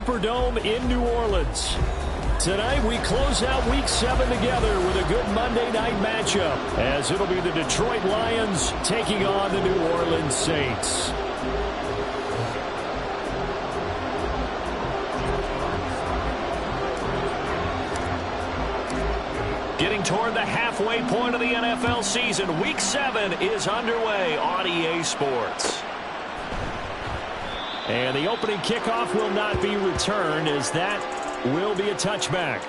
Superdome in New Orleans. Tonight we close out Week 7 together with a good Monday night matchup, as it'll be the Detroit Lions taking on the New Orleans Saints. Getting toward the halfway point of the NFL season, Week 7 is underway on EA Sports. And the opening kickoff will not be returned, as that will be a touchback.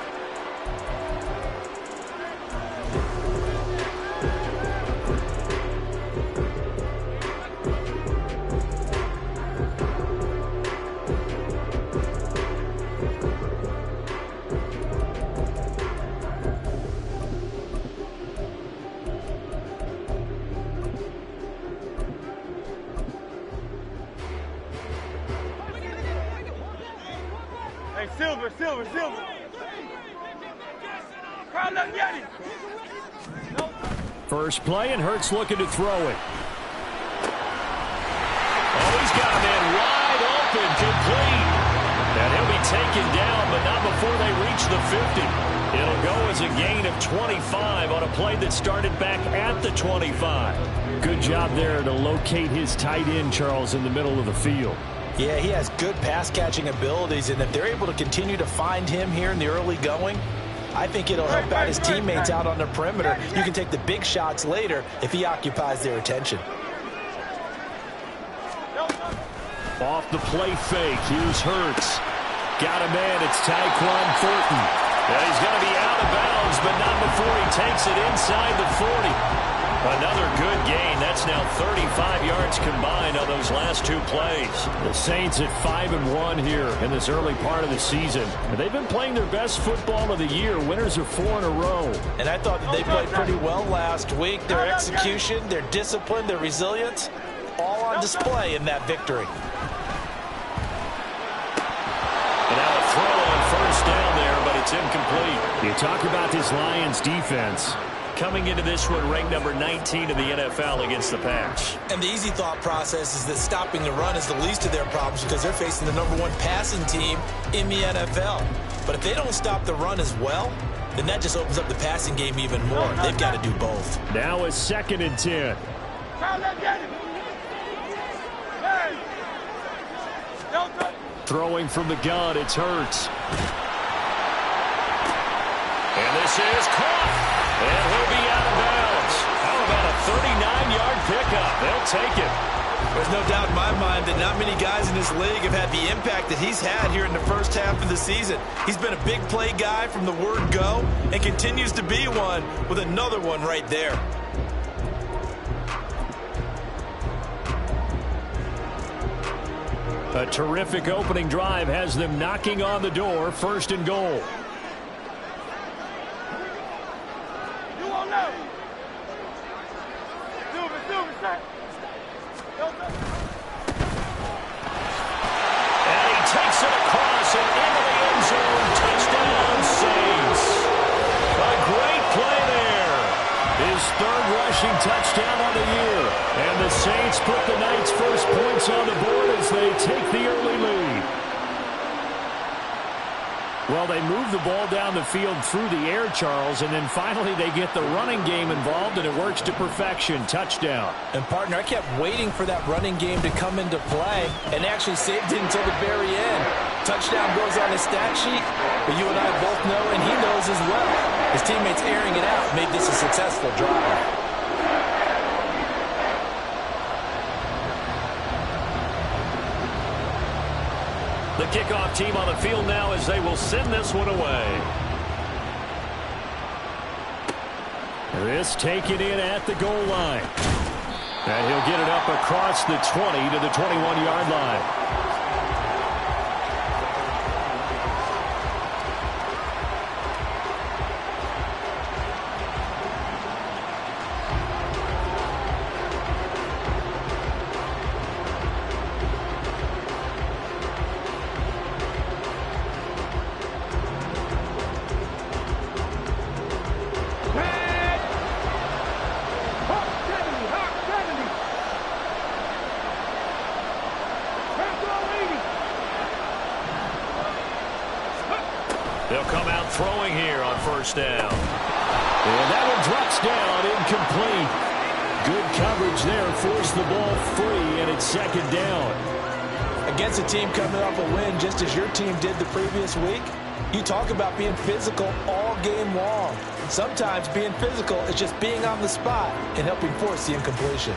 Silver. First play, and Hurts looking to throw it. Oh, he's got a man wide open, complete. And he'll be taken down, but not before they reach the 50. It'll go as a gain of 25 on a play that started back at the 25. Good job there to locate his tight end, Charles, in the middle of the field. Yeah, he has good pass-catching abilities, and if they're able to continue to find him here in the early going, I think it'll help out his teammates out on the perimeter. You can take the big shots later if he occupies their attention. Off the play fake, here's Hurts. Got a man, it's Tyquan Thornton. Yeah, he's going to be out of bounds, but not before he takes it inside the 40. Another good gain. That's now 35 yards combined on those last two plays. The Saints at 5-1 here in this early part of the season. And they've been playing their best football of the year. Winners of 4 in a row. And I thought that they played pretty well last week. Their execution, their discipline, their resilience, all on display in that victory. And now a throw on first down there, but it's incomplete. You talk about this Lions defense. Coming into this one ranked number 19 in the NFL against the pass. And the easy thought process is that stopping the run is the least of their problems because they're facing the #1 passing team in the NFL. But if they don't stop the run as well, then that just opens up the passing game even more. They've got to do both. Now a 2nd and 10. Throwing from the gun, it's Hurts. And this is caught. And he'll be out of bounds. How about a 39-yard pickup? They'll take it. There's no doubt in my mind that not many guys in this league have had the impact that he's had here in the first half of the season. He's been a big play guy from the word go and continues to be one with another one right there. A terrific opening drive has them knocking on the door. 1st and goal. And he takes it across and into the end zone. Touchdown, Saints. A great play there. His 3rd rushing touchdown on the year. And the Saints put the Knights' first points on the board as they take the early lead. Well, they move the ball down the field through the air, Charles, and then finally they get the running game involved, and it works to perfection. Touchdown. And, partner, I kept waiting for that running game to come into play and actually saved it until the very end. Touchdown goes on his stat sheet, but you and I both know, and he knows as well, his teammates airing it out made this a successful drive. The kickoff team on the field now as they will send this one away. This taken in at the goal line. And he'll get it up across the 20 to the 21-yard line. They'll come out throwing here on first down. And that one drops down, incomplete. Good coverage there, forced the ball free, and it's second down. Against a team coming off a win, just as your team did the previous week, you talk about being physical all game long. Sometimes being physical is just being on the spot and helping force the incompletion.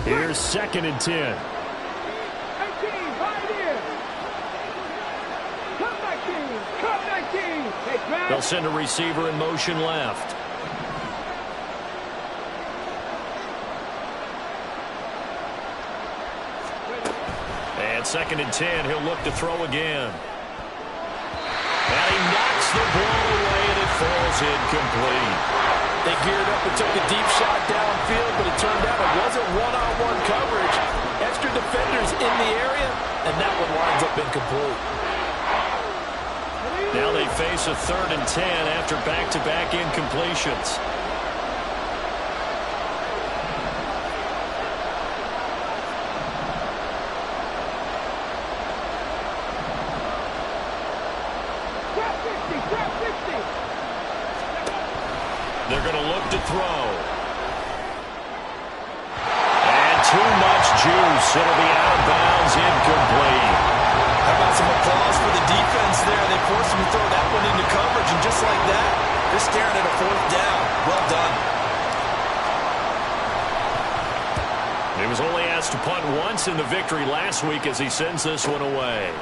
Here's second and 10. They'll send a receiver in motion left. And second and 10, he'll look to throw again. And he knocks the ball away, and it falls incomplete. They geared up and took a deep shot downfield, but it turned out it wasn't one-on-one coverage. Extra defenders in the area, and that one winds up incomplete. Now they face a third and 10 after back-to-back incompletions. They're going to look to throw. And too much juice. It'll be out of bounds, incomplete. How about some applause for the defense there? They forced him to throw that one into coverage, and just like that, they're staring at a fourth down. Well done. He was only asked to punt once in the victory last week as he sends this one away.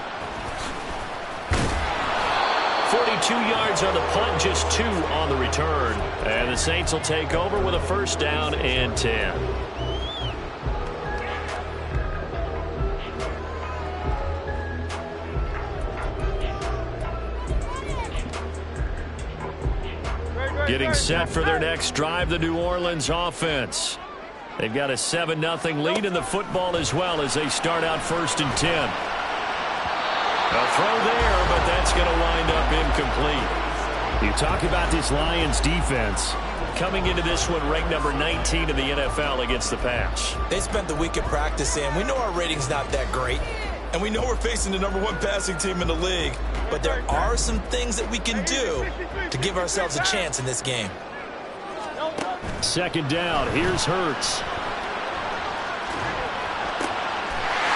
42 yards on the punt, just 2 on the return. And the Saints will take over with a first down and 10. Getting set for their next drive, the New Orleans offense. They've got a 7-0 lead in the football as well as they start out first and 10. A throw there, but that's going to wind up incomplete. You talk about this Lions defense coming into this one ranked number 19 in the NFL against the pass. They spent the week at practice, and we know our rating's not that great. And we know we're facing the number 1 passing team in the league. But there are some things that we can do to give ourselves a chance in this game. Second down, here's Hurts.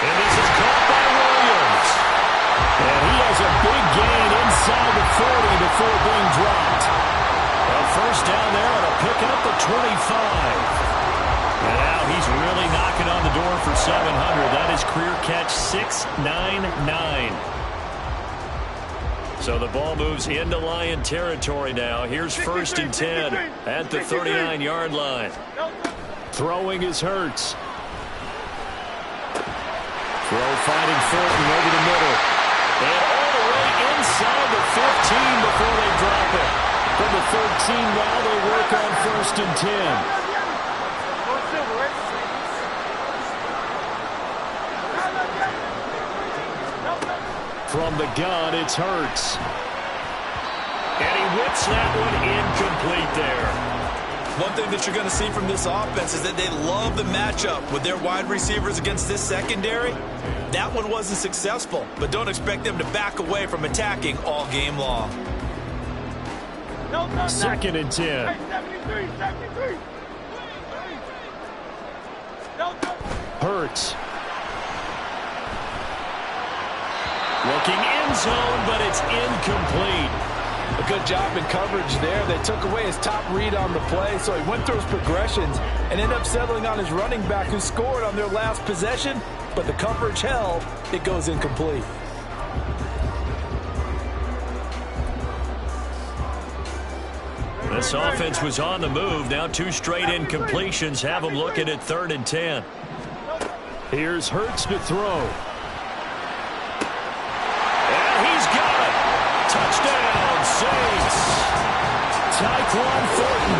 And this is caught by Williams. And he has a big gain inside the 40 before being dropped. A first down there on a pick up the 25. And now he's really knocking on the door for 700. That is career catch 699. So the ball moves into Lion territory now. Here's first and 10 at the 39-yard line. Throwing is Hurts. Throw fighting Fulton over the middle. And all the way inside the 15 before they drop it. From the 13 now they work on first and 10. From the gun, it's Hurts. And he whips that one incomplete there. One thing that you're going to see from this offense is that they love the matchup with their wide receivers against this secondary. That one wasn't successful, but don't expect them to back away from attacking all game long. Second and 10. Hurts. Looking end zone, but it's incomplete. A good job in coverage there. They took away his top read on the play, so he went through his progressions and ended up settling on his running back who scored on their last possession, but the coverage held. It goes incomplete. This offense was on the move. Now 2 straight incompletions have them looking at third and 10. Here's Hurts to throw. Touchdown, Saints. Tyquan Thornton,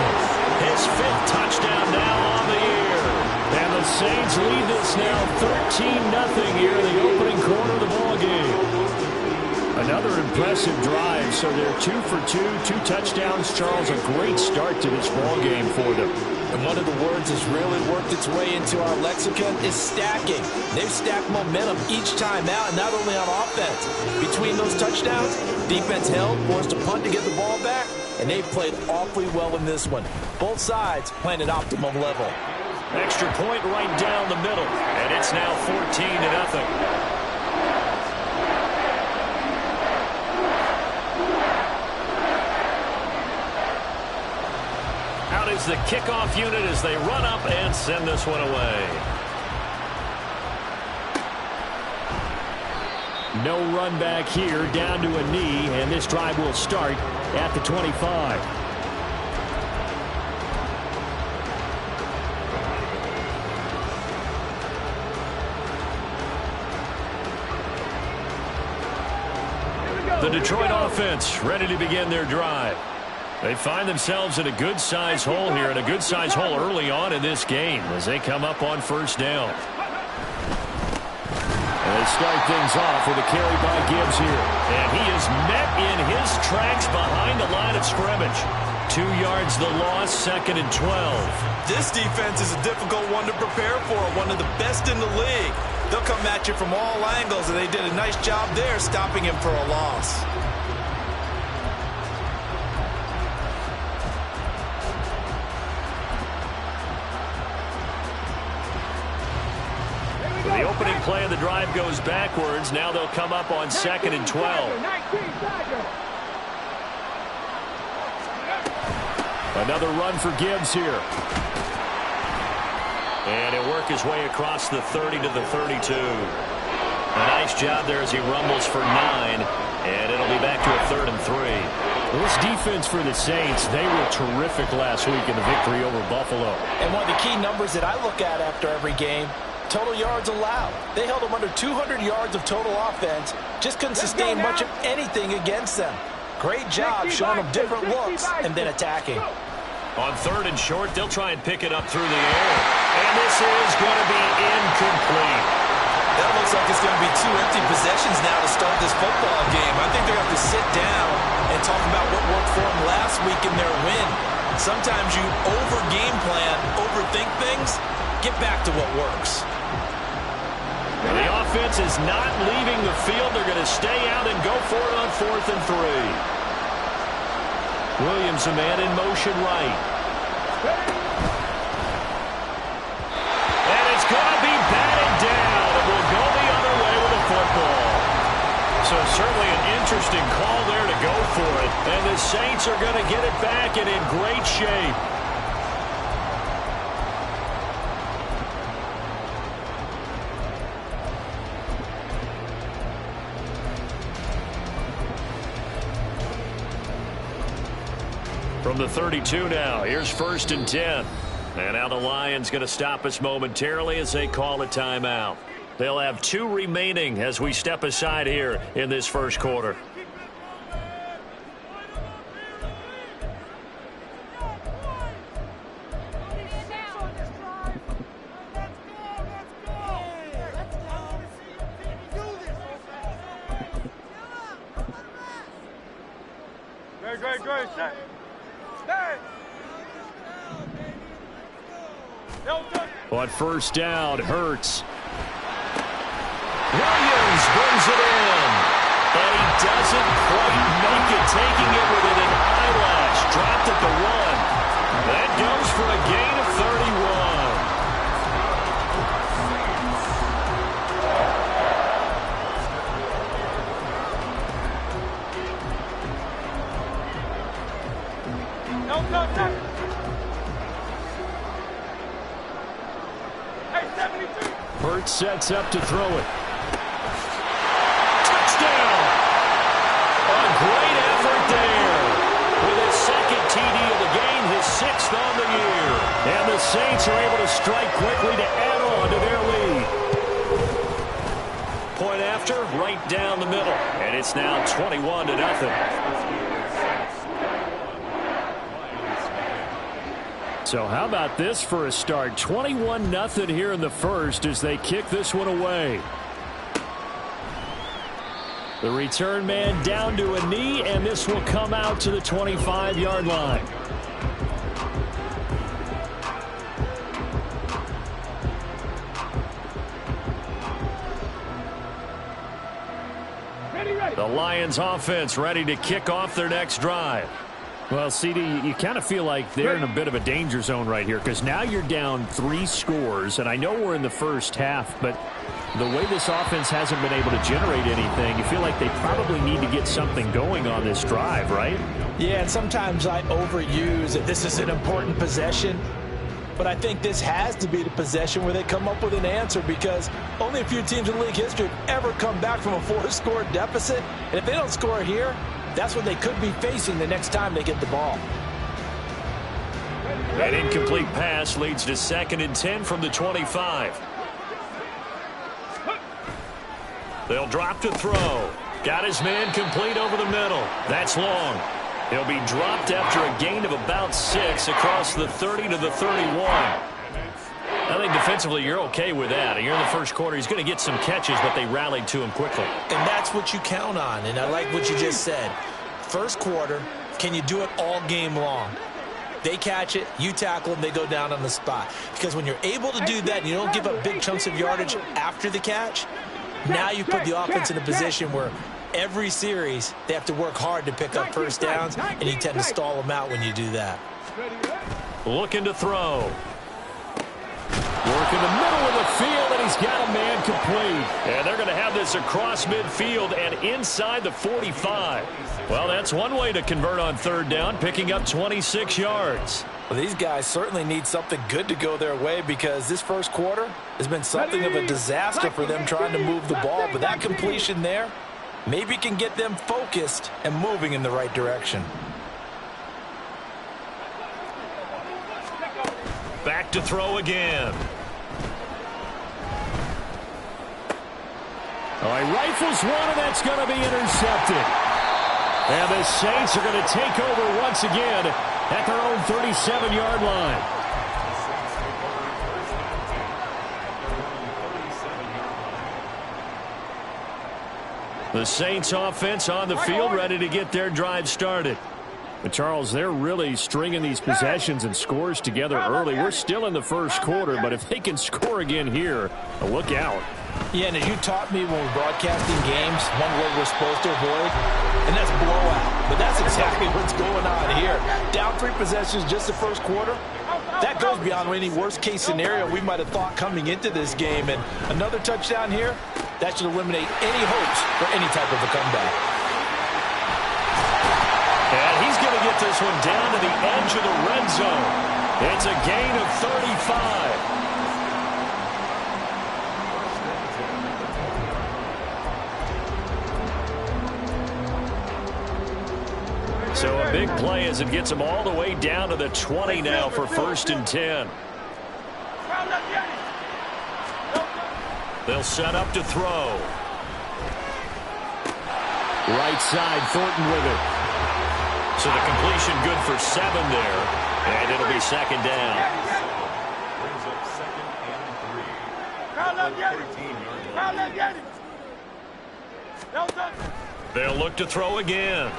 his 5th touchdown now on the year. And the Saints lead this now 13-0 here in the opening quarter of the ballgame. Another impressive drive, so they're 2 for 2, 2 touchdowns. Charles, a great start to this ballgame for them. And one of the words that's really worked its way into our lexicon is stacking. They've stacked momentum each time out, and not only on offense. Between those touchdowns, defense held, forced a punt to get the ball back, and they've played awfully well in this one. Both sides playing at optimum level. Extra point right down the middle, and it's now 14-0. Out is the kickoff unit as they run up and send this one away. No run back here, down to a knee, and this drive will start at the 25. The Detroit offense ready to begin their drive. They find themselves in a good-sized hole here, and a good-sized hole early on in this game as they come up on first down. And they start things off with a carry by Gibbs here. And he is met in his tracks behind the line of scrimmage. 2 yards the loss, 2nd and 12. This defense is a difficult one to prepare for, one of the best in the league. They'll come at you from all angles, and they did a nice job there stopping him for a loss. The opening play of the drive goes backwards. Now they'll come up on 2nd and 12. Another run for Gibbs here. And he'll work his way across the 30 to the 32. A nice job there as he rumbles for 9. And it'll be back to a 3rd and 3. This defense for the Saints, they were terrific last week in the victory over Buffalo. And one of the key numbers that I look at after every game, total yards allowed. They held them under 200 yards of total offense. Just couldn't sustain much of anything against them. Great job showing them different looks and then attacking. On 3rd and short, they'll try and pick it up through the air. And this is going to be incomplete. That looks like it's going to be 2 empty possessions now to start this football game. I think they're going to have to sit down and talk about what worked for them last week in their win. Sometimes you over-game plan, overthink things. Get back to what works. And the offense is not leaving the field. They're going to stay out and go for it on 4th and 3. Williams, a man in motion right. And it's going to be batted down. And we'll go the other way with the football. So certainly an interesting call there to go for it. And the Saints are going to get it back and in great shape. From the 32 now, here's 1st and 10. And now the Lions going to stop us momentarily as they call a timeout. They'll have 2 remaining as we step aside here in this first quarter. Great. On first down, Hurts. Williams brings it in. And he doesn't quite make it, taking it within an eyelash. Dropped at the 1. That goes for a gain of 31. Hurts sets up to throw it. Touchdown! A great effort there. With his 2nd TD of the game, his 6th on the year. And the Saints are able to strike quickly to add on to their lead. Point after, right down the middle. And it's now 21-0. So how about this for a start? 21-0 here in the first as they kick this one away. The return man down to a knee, and this will come out to the 25-yard line. The Lions offense ready to kick off their next drive. Well, CD, you kind of feel like they're in a bit of a danger zone right here because now you're down 3 scores, and I know we're in the first half, but the way this offense hasn't been able to generate anything, you feel like they probably need to get something going on this drive, right? Yeah, and sometimes I overuse that this is an important possession, but I think this has to be the possession where they come up with an answer because only a few teams in league history have ever come back from a 4-score deficit, and if they don't score here, that's what they could be facing the next time they get the ball. An incomplete pass leads to 2nd and 10 from the 25. They'll drop to throw. Got his man complete over the middle. That's long. He'll be dropped after a gain of about 6 across the 30 to the 31. I think defensively you're okay with that. You're in the first quarter. He's going to get some catches, but they rallied to him quickly. And that's what you count on, and I like what you just said. First quarter, can you do it all game long? They catch it, you tackle them, they go down on the spot. Because when you're able to do that and you don't give up big chunks of yardage after the catch, now you put the offense in a position where every series they have to work hard to pick up first downs, and you tend to stall them out when you do that. Looking to throw. Work in the middle of the field, and he's got a man complete. And they're going to have this across midfield and inside the 45. Well, that's one way to convert on 3rd down, picking up 26 yards. Well, these guys certainly need something good to go their way because this first quarter has been something of a disaster for them trying to move the ball. But that completion there maybe can get them focused and moving in the right direction. Back to throw again. Oh, he rifles one, and that's going to be intercepted. And the Saints are going to take over once again at their own 37-yard line. The Saints offense on the field ready to get their drive started. But Charles, they're really stringing these possessions and scores together early. We're still in the first quarter, but if they can score again here, look out. Yeah, and as you taught me when we're broadcasting games, one word we're supposed to avoid, and that's blowout. But that's exactly what's going on here. Down 3 possessions just the first quarter. That goes beyond any worst-case scenario we might have thought coming into this game. And another touchdown here, that should eliminate any hopes for any type of a comeback. And he's going to get this one down to the edge of the red zone. It's a gain of 35. So a big play as it gets him all the way down to the 20 now for 1st and 10. They'll set up to throw. Right side, Thornton with it. So the completion good for 7 there, and it'll be 2nd down. They'll look to throw again.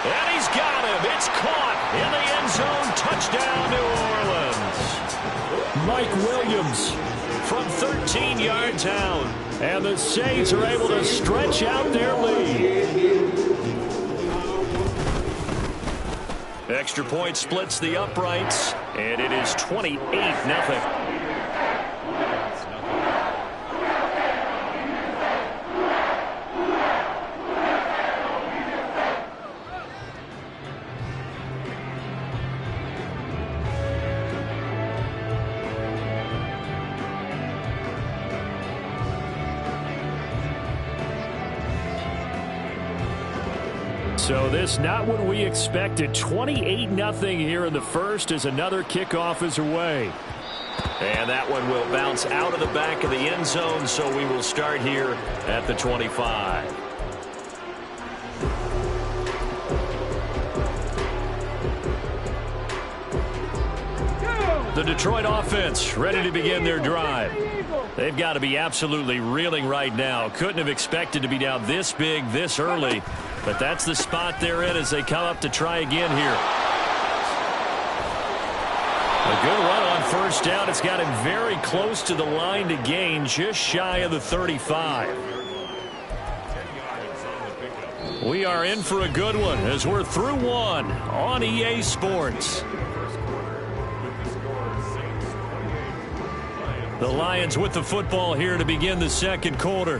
And he's got him. It's caught in the end zone. Touchdown, New Orleans. Mike Williams from 13 yards out. And the Saints are able to stretch out their lead. Extra point splits the uprights, and it is 28-0. So this not what we expected. 28-0 here in the first as another kickoff is away. And that one will bounce out of the back of the end zone, so we will start here at the 25. The Detroit offense ready to begin their drive. They've got to be absolutely reeling right now. Couldn't have expected to be down this big this early, but that's the spot they're in as they come up to try again here. A good run on first down. It's got him very close to the line to gain, just shy of the 35. We are in for a good one as we're through one on EA Sports. The Lions with the football here to begin the second quarter,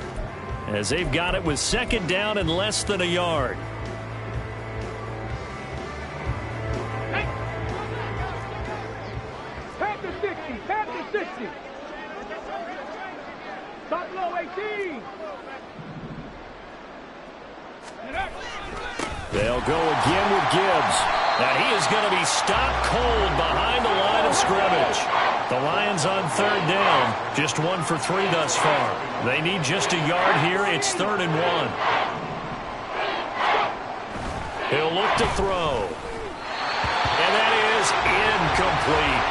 as they've got it with second down and less than a yard. Panther 60, Panther 60. Top low 18. They'll go again with Gibbs. And he is going to be stopped cold behind the line of scrimmage. The Lions on third down, just 1 for 3 thus far. They need just a yard here. It's 3rd and 1. He'll look to throw. And that is incomplete.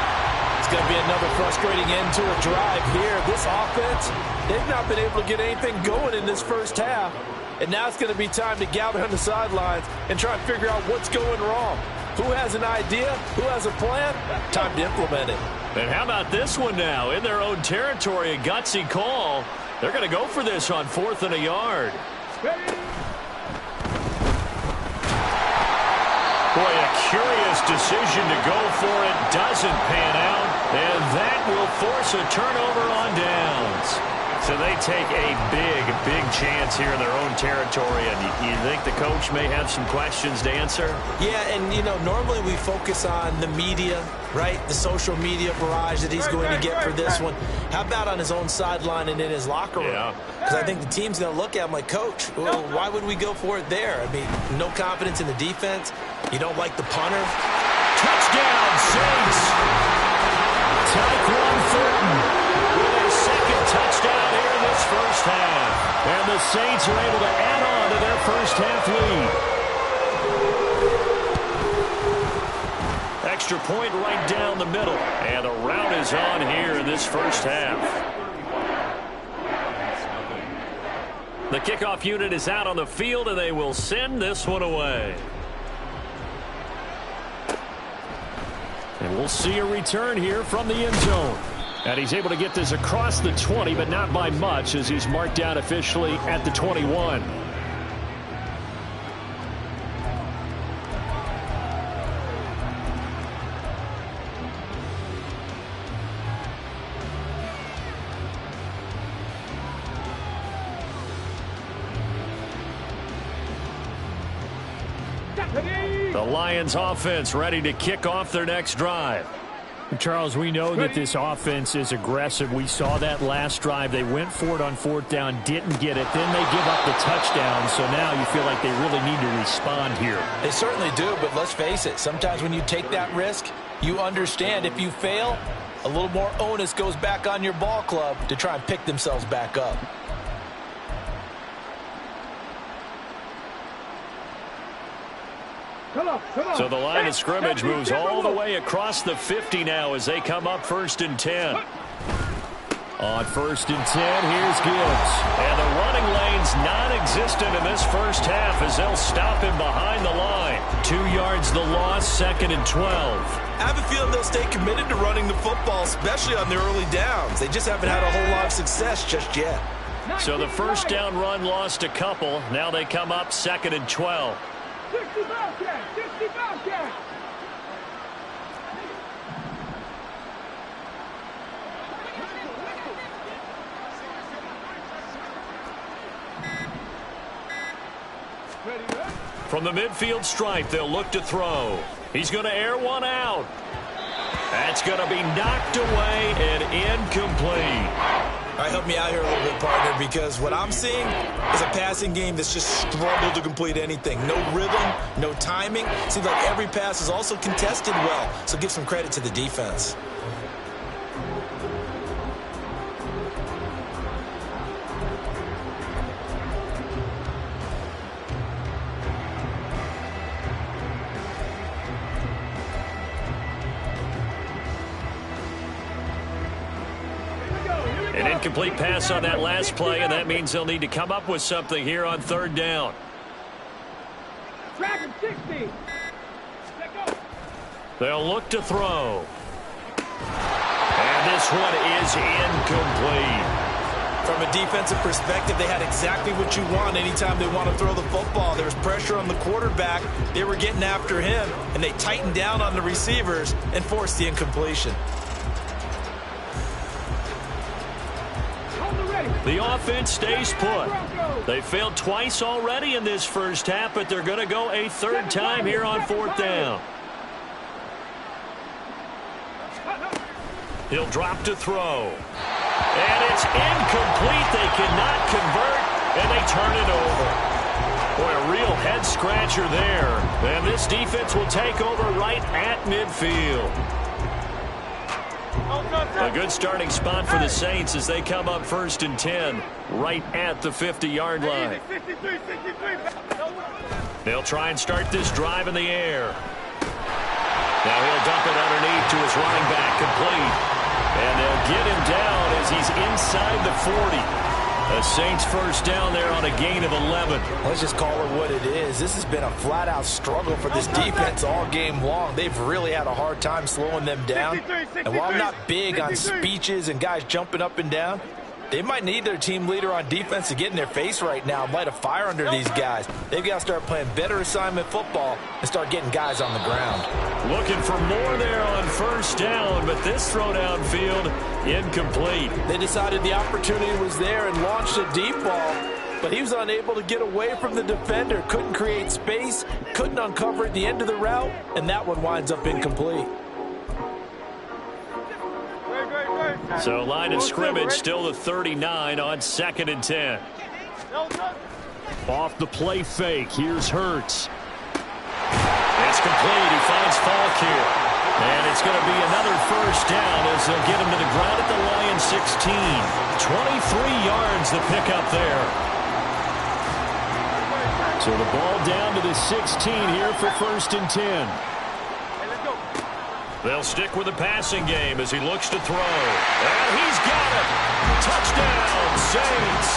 It's going to be another frustrating end to a drive here. This offense, they've not been able to get anything going in this first half. And now it's going to be time to gather on the sidelines and try and figure out what's going wrong. Who has an idea? Who has a plan? Time to implement it. And how about this one now? In their own territory, a gutsy call. They're going to go for this on 4th and a yard. Boy, a curious decision to go for it. Doesn't pan out. And that will force a turnover on downs. So they take a big chance here in their own territory. And you think the coach may have some questions to answer? Yeah, and, you know, normally we focus on the media, right? The social media barrage that he's going to get for this one. How about on his own sideline and in his locker room? Because I think the team's going to look at him like, Coach, well, why would we go for it there? I mean, no confidence in the defense. You don't like the punter. Touchdown, Saints! Tyquan Thornton with a second touchdown here in this first half. And the Saints are able to add on to their first half lead. Extra point right down the middle. And the route is on here in this first half. The kickoff unit is out on the field, and they will send this one away. And we'll see a return here from the end zone. And he's able to get this across the 20, but not by much, as he's marked down officially at the 21. The Lions offense ready to kick off their next drive. Charles, we know that this offense is aggressive. We saw that last drive. They went for it on 4th down, didn't get it. Then they give up the touchdown. So now you feel like they really need to respond here. They certainly do, but let's face it. Sometimes when you take that risk, you understand if you fail, a little more onus goes back on your ball club to try and pick themselves back up. So the line of scrimmage moves all the way across the 50 now as they come up 1st and 10. On 1st and 10, here's Gibbs. And the running lane's non-existent in this first half as they'll stop him behind the line. 2 yards the loss, 2nd and 12. I have a feeling they'll stay committed to running the football, especially on their early downs. They just haven't had a whole lot of success just yet. So the first down run lost a couple. Now they come up 2nd and 12. 60 Bobcats! 60 Bobcats! From the midfield stripe, they'll look to throw. He's going to air one out. That's going to be knocked away and incomplete. All right, help me out here a little bit, partner, because what I'm seeing is a passing game that's just struggled to complete anything. No rhythm, no timing. Seems like every pass is also contested well, so give some credit to the defense. An incomplete pass on that last play, and that means they'll need to come up with something here on 3rd down. Track him, 60. They'll look to throw. And this one is incomplete. From a defensive perspective, they had exactly what you want anytime they want to throw the football. There was pressure on the quarterback. They were getting after him, and they tightened down on the receivers and forced the incompletion. The offense stays put. They failed twice already in this first half, but they're going to go a third time here on fourth down. He'll drop to throw. And it's incomplete. They cannot convert, and they turn it over. Boy, a real head-scratcher there. And this defense will take over right at midfield. A good starting spot for the Saints as they come up 1st and 10 right at the 50-yard line. They'll try and start this drive in the air. Now he'll dump it underneath to his running back, complete. And they'll get him down as he's inside the 40. A Saints first down there on a gain of 11. Let's just call it what it is. This has been a flat-out struggle for this defense all game long. They've really had a hard time slowing them down. And while I'm not big on speeches and guys jumping up and down, they might need their team leader on defense to get in their face right now and light a fire under these guys. They've got to start playing better assignment football and start getting guys on the ground. Looking for more there on first down, but this throw downfield incomplete. They decided the opportunity was there and launched a deep ball, but he was unable to get away from the defender, couldn't create space, couldn't uncover at the end of the route, and that one winds up incomplete. So line of scrimmage still the 39 on 2nd and 10. Off the play fake. Here's Hurts. It's complete. He finds Falk here. And it's going to be another first down as they'll get him to the ground at the Lions 16. 23 yards the pickup there. So the ball down to the 16 here for 1st and 10. They'll stick with the passing game as he looks to throw. And he's got it. Touchdown, Saints.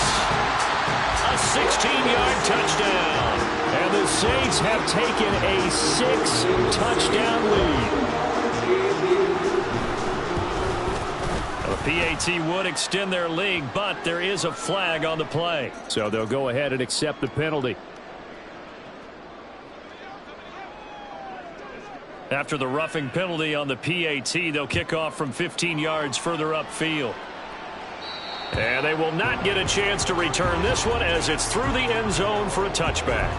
A 16-yard touchdown. And the Saints have taken a 6-touchdown lead. The PAT would extend their lead, but there is a flag on the play. So they'll go ahead and accept the penalty. After the roughing penalty on the PAT, they'll kick off from 15 yards further upfield. And they will not get a chance to return this one as it's through the end zone for a touchback.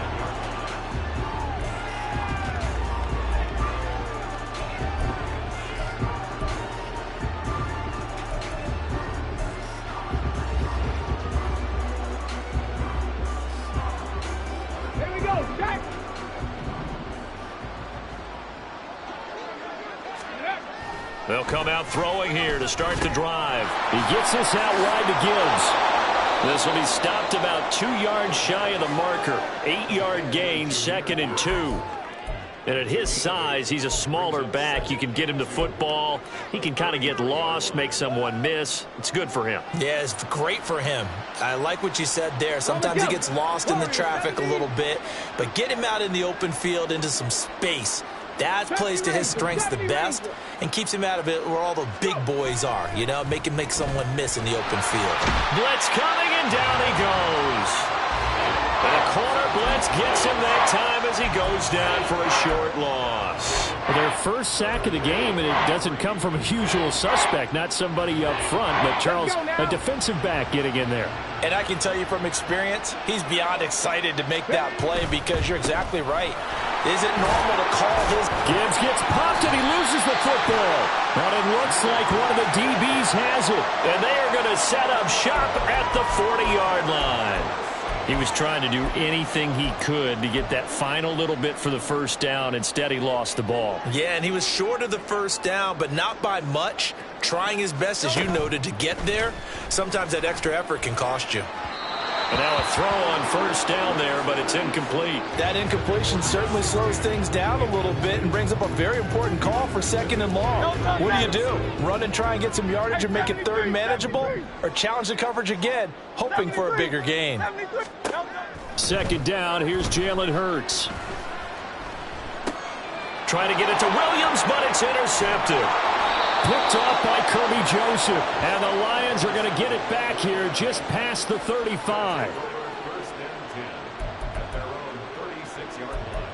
Here we go, Jack. They'll come out throwing here to start the drive. He gets this out wide to Gibbs. This will be stopped about 2 yards shy of the marker. 8-yard gain, 2nd and 2. And at his size, he's a smaller back. You can get him the football. He can kind of get lost, make someone miss. It's good for him. Yeah, it's great for him. I like what you said there. Sometimes he gets lost in the traffic a little bit, but get him out in the open field into some space. That plays to his strengths the best and keeps him out of it where all the big boys are, you know, make someone miss in the open field. Blitz coming, and down he goes. And a corner blitz gets him that time as he goes down for a short loss. Their first sack of the game, and it doesn't come from a usual suspect, not somebody up front, but Charles, a defensive back getting in there. And I can tell you from experience, he's beyond excited to make that play because you're exactly right. Is it normal to call his... Gibbs gets popped and he loses the football. But it looks like one of the DBs has it. And they are going to set up shop at the 40-yard line. He was trying to do anything he could to get that final little bit for the first down. Instead, he lost the ball. Yeah, and he was short of the first down, but not by much. Trying his best, as you noted, to get there. Sometimes that extra effort can cost you. And now a throw on first down there, but it's incomplete. That incompletion certainly slows things down a little bit and brings up a very important call for 2nd and long. What do? Run and try and get some yardage and make it third manageable? Or challenge the coverage again, hoping for a bigger gain? 2nd down, here's Jalen Hurts. Trying to get it to Williams, but it's intercepted. Picked off by Kirby Joseph. And the Lions are going to get it back here just past the 35. First and 10 at their own 36-yard line.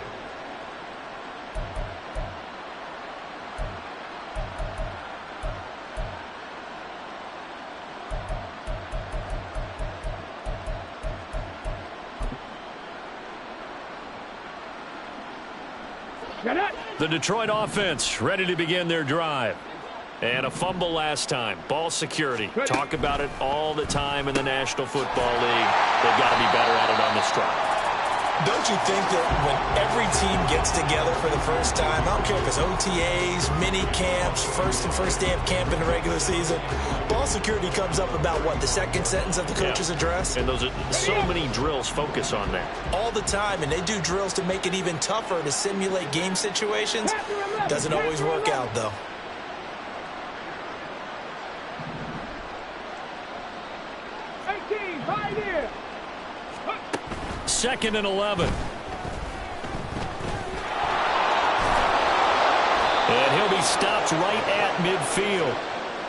The Detroit offense ready to begin their drive. And a fumble last time. Ball security. Talk about it all the time in the National Football League. They've got to be better at it on this drive. Don't you think that when every team gets together for the first time, I don't care if it's OTAs, mini camps, first day of camp in the regular season, ball security comes up about what, the second sentence of the coach's address? And those are so many drills focus on that. All the time, and they do drills to make it even tougher to simulate game situations. Doesn't always work out, though. Second and 11. And he'll be stopped right at midfield.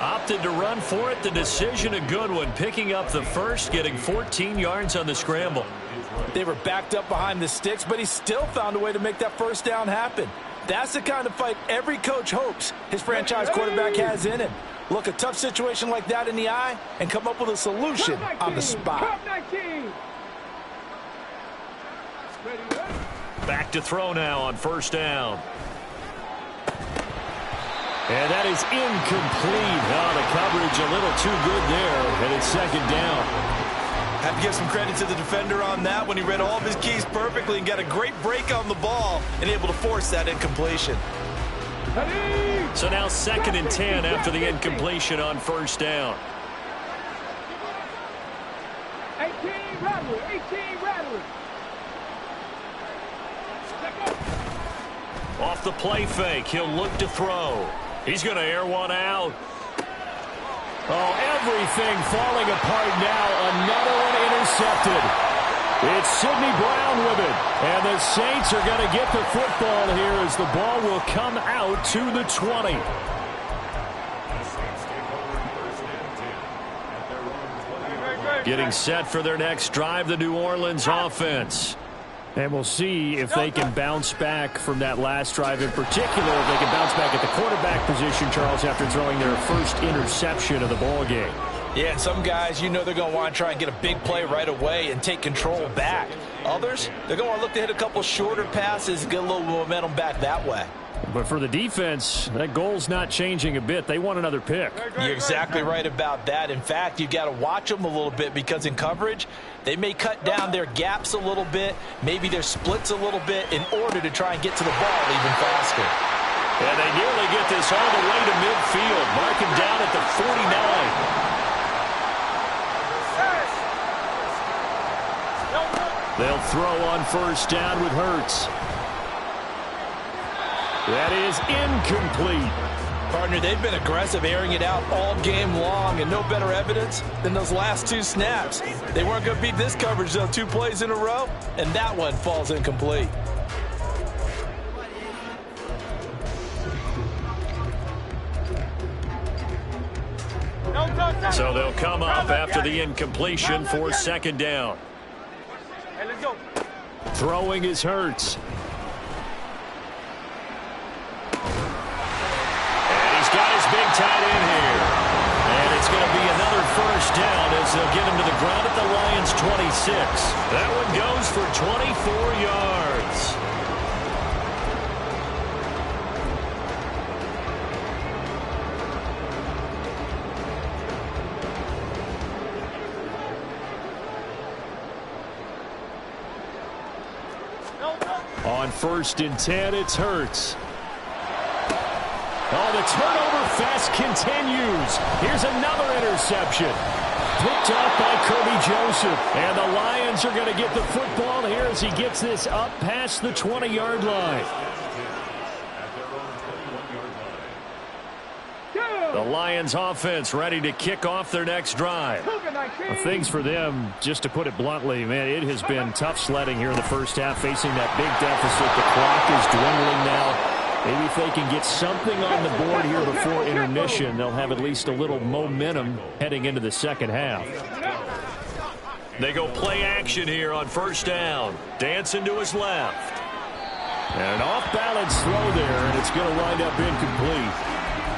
Opted to run for it. The decision a good one. Picking up the first, getting 14 yards on the scramble. They were backed up behind the sticks, but he still found a way to make that first down happen. That's the kind of fight every coach hopes his franchise quarterback has in him. Look a tough situation like that in the eye and come up with a solution on the spot. Back to throw now on first down. And that is incomplete. Oh, the coverage a little too good there, and it's second down. Have to give some credit to the defender on that when he read all of his keys perfectly and got a great break on the ball and able to force that incompletion. So now second and 10 after the incompletion on first down. 18 Rattler. Off the play fake, he'll look to throw. He's going to air one out. Oh, everything falling apart now. Another one intercepted. It's Sidney Brown with it. And the Saints are going to get the football here as the ball will come out to the 20. Getting set for their next drive, the New Orleans offense. And we'll see if they can bounce back from that last drive in particular. If they can bounce back at the quarterback position, Charles, after throwing their first interception of the ball game. Yeah, and some guys, you know they're going to want to try and get a big play right away and take control back. Others, they're going to look to hit a couple shorter passes and get a little momentum back that way. But for the defense, that goal's not changing a bit. They want another pick. You're exactly right about that. In fact, you got to watch them a little bit because in coverage, they may cut down their gaps a little bit, maybe their splits a little bit in order to try and get to the ball even faster. And they nearly get this all the way to midfield. Mark him down at the 49. They'll throw on first down with Hurts. That is incomplete. Partner, they've been aggressive, airing it out all game long, and no better evidence than those last two snaps. They weren't going to beat this coverage, though, 2 plays in a row, and that one falls incomplete. So they'll come up after the incompletion for second down. Hey, let's go. Throwing is Hurts. Got his big tight end here. And it's going to be another first down as they'll get him to the ground at the Lions' 26. That one goes for 24 yards. On first and 10, it's Hurts. Oh, the turnover fest continues. Here's another interception. Picked off by Kirby Joseph. And the Lions are going to get the football here as he gets this up past the 20-yard line. The Lions offense ready to kick off their next drive. Things for them, just to put it bluntly, man, it has been tough sledding here in the first half, facing that big deficit. The clock is dwindling now. Maybe if they can get something on the board here before intermission, they'll have at least a little momentum heading into the second half. They go play action here on first down. Dancing to his left. And an off-balance throw there, and it's going to wind up incomplete.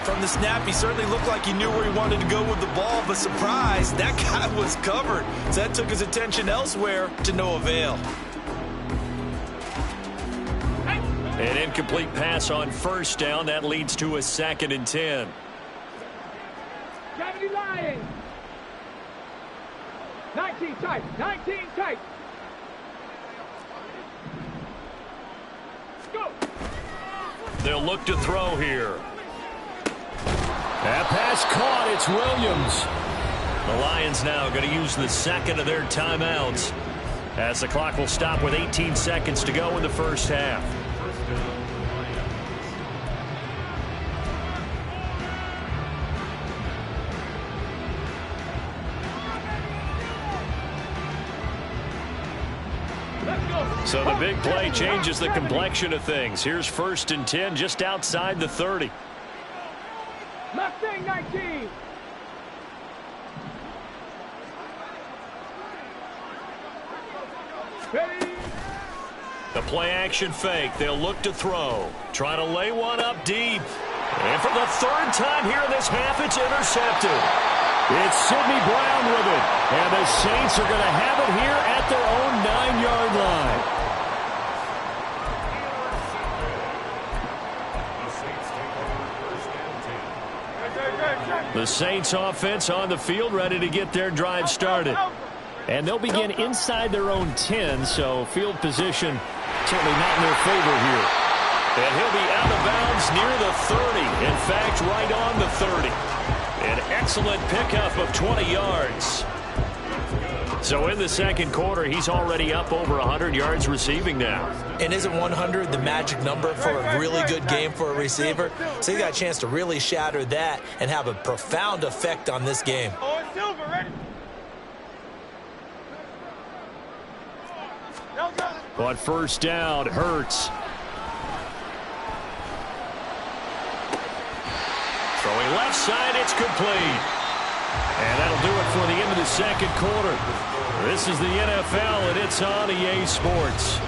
From the snap, he certainly looked like he knew where he wanted to go with the ball, but surprise, that guy was covered. So that took his attention elsewhere to no avail. An incomplete pass on first down. That leads to a 2nd and 10. Gravity Lions. 19 tight. 19 tight. Go. They'll look to throw here. That pass caught. It's Williams. The Lions now going to use the 2nd of their timeouts as the clock will stop with 18 seconds to go in the first half. So the big play changes the complexion of things. Here's 1st and 10 just outside the 30. Mustang 19. Ready. The play action fake. They'll look to throw. Trying to lay one up deep. And for the 3rd time here in this half, it's intercepted. It's Sidney Brown with it. And the Saints are going to have it here at their own 9-yard line. The Saints offense on the field, ready to get their drive started. And they'll begin inside their own 10, so field position certainly not in their favor here. And he'll be out of bounds near the 30. In fact, right on the 30. An excellent pickup of 20 yards. So in the second quarter, he's already up over 100 yards receiving now. And isn't 100 the magic number for a really good game for a receiver? So he got a chance to really shatter that and have a profound effect on this game. Oh, it's Silver, ready. On first down, Hurts. Throwing left side, it's complete. And that'll do it for the end of the second quarter. This is the NFL, and it's on EA Sports.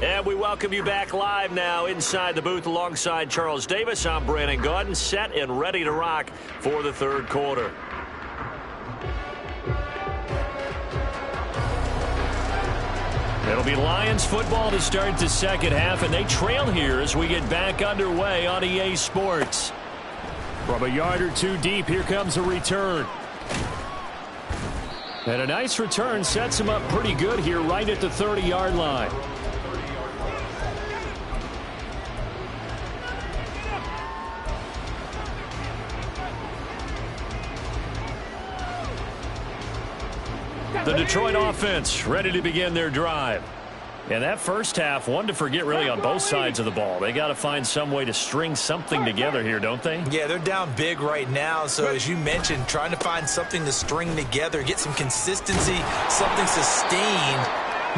And we welcome you back live now inside the booth alongside Charles Davis. I'm Brandon Gaudin, set and ready to rock for the third quarter. It'll be Lions football to start the second half, and they trail here as we get back underway on EA Sports. From a yard or two deep, here comes a return. And a nice return sets him up pretty good here right at the 30-yard line. The Detroit offense ready to begin their drive. And that first half, one to forget really on both sides of the ball. They got to find some way to string something together here, don't they? Yeah, they're down big right now. So as you mentioned, trying to find something to string together, get some consistency, something sustained,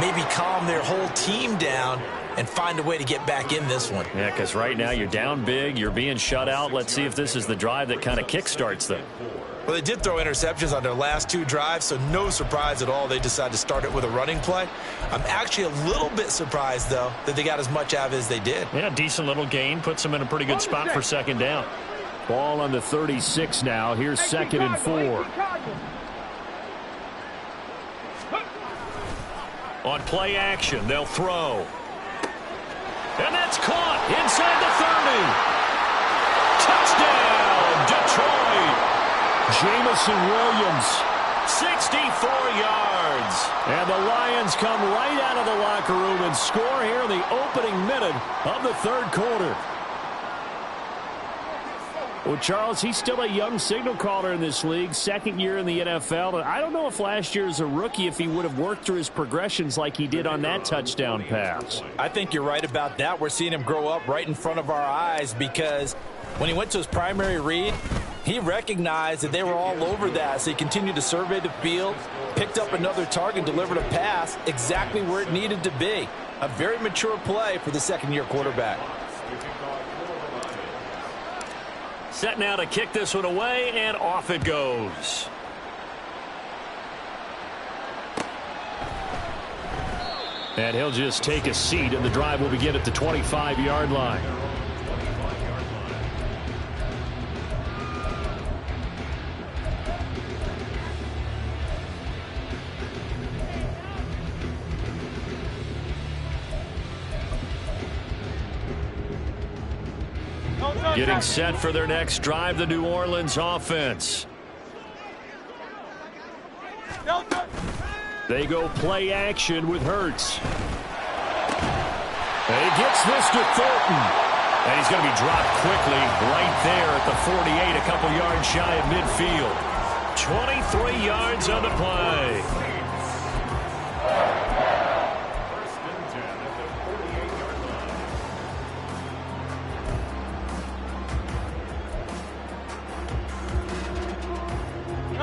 maybe calm their whole team down and find a way to get back in this one. Yeah, because right now you're down big, you're being shut out. Let's see if this is the drive that kind of kickstarts them. Well, they did throw interceptions on their last two drives, so no surprise at all they decided to start it with a running play. I'm actually a little bit surprised, though, that they got as much out of it as they did. Yeah, decent little gain. Puts them in a pretty good spot for second down. Ball on the 36 now. Here's 2nd and 4. On play action, they'll throw. And that's caught inside the 30. Touchdown, Detroit. Jameson Williams. 64 yards. And the Lions come right out of the locker room and score here in the opening minute of the third quarter. Well, Charles, he's still a young signal caller in this league, second year in the NFL. And I don't know if last year as a rookie, if he would have worked through his progressions like he did on that touchdown pass. I think you're right about that. We're seeing him grow up right in front of our eyes because when he went to his primary read, he recognized that they were all over that. So he continued to survey the field, picked up another target, delivered a pass exactly where it needed to be. A very mature play for the second-year quarterback. Set now to kick this one away, and off it goes. And he'll just take a seat, and the drive will begin at the 25-yard line. Getting set for their next drive, the New Orleans offense. They go play action with Hurts. And he gets this to Thornton. And he's going to be dropped quickly right there at the 48, a couple yards shy of midfield. 23 yards on the play.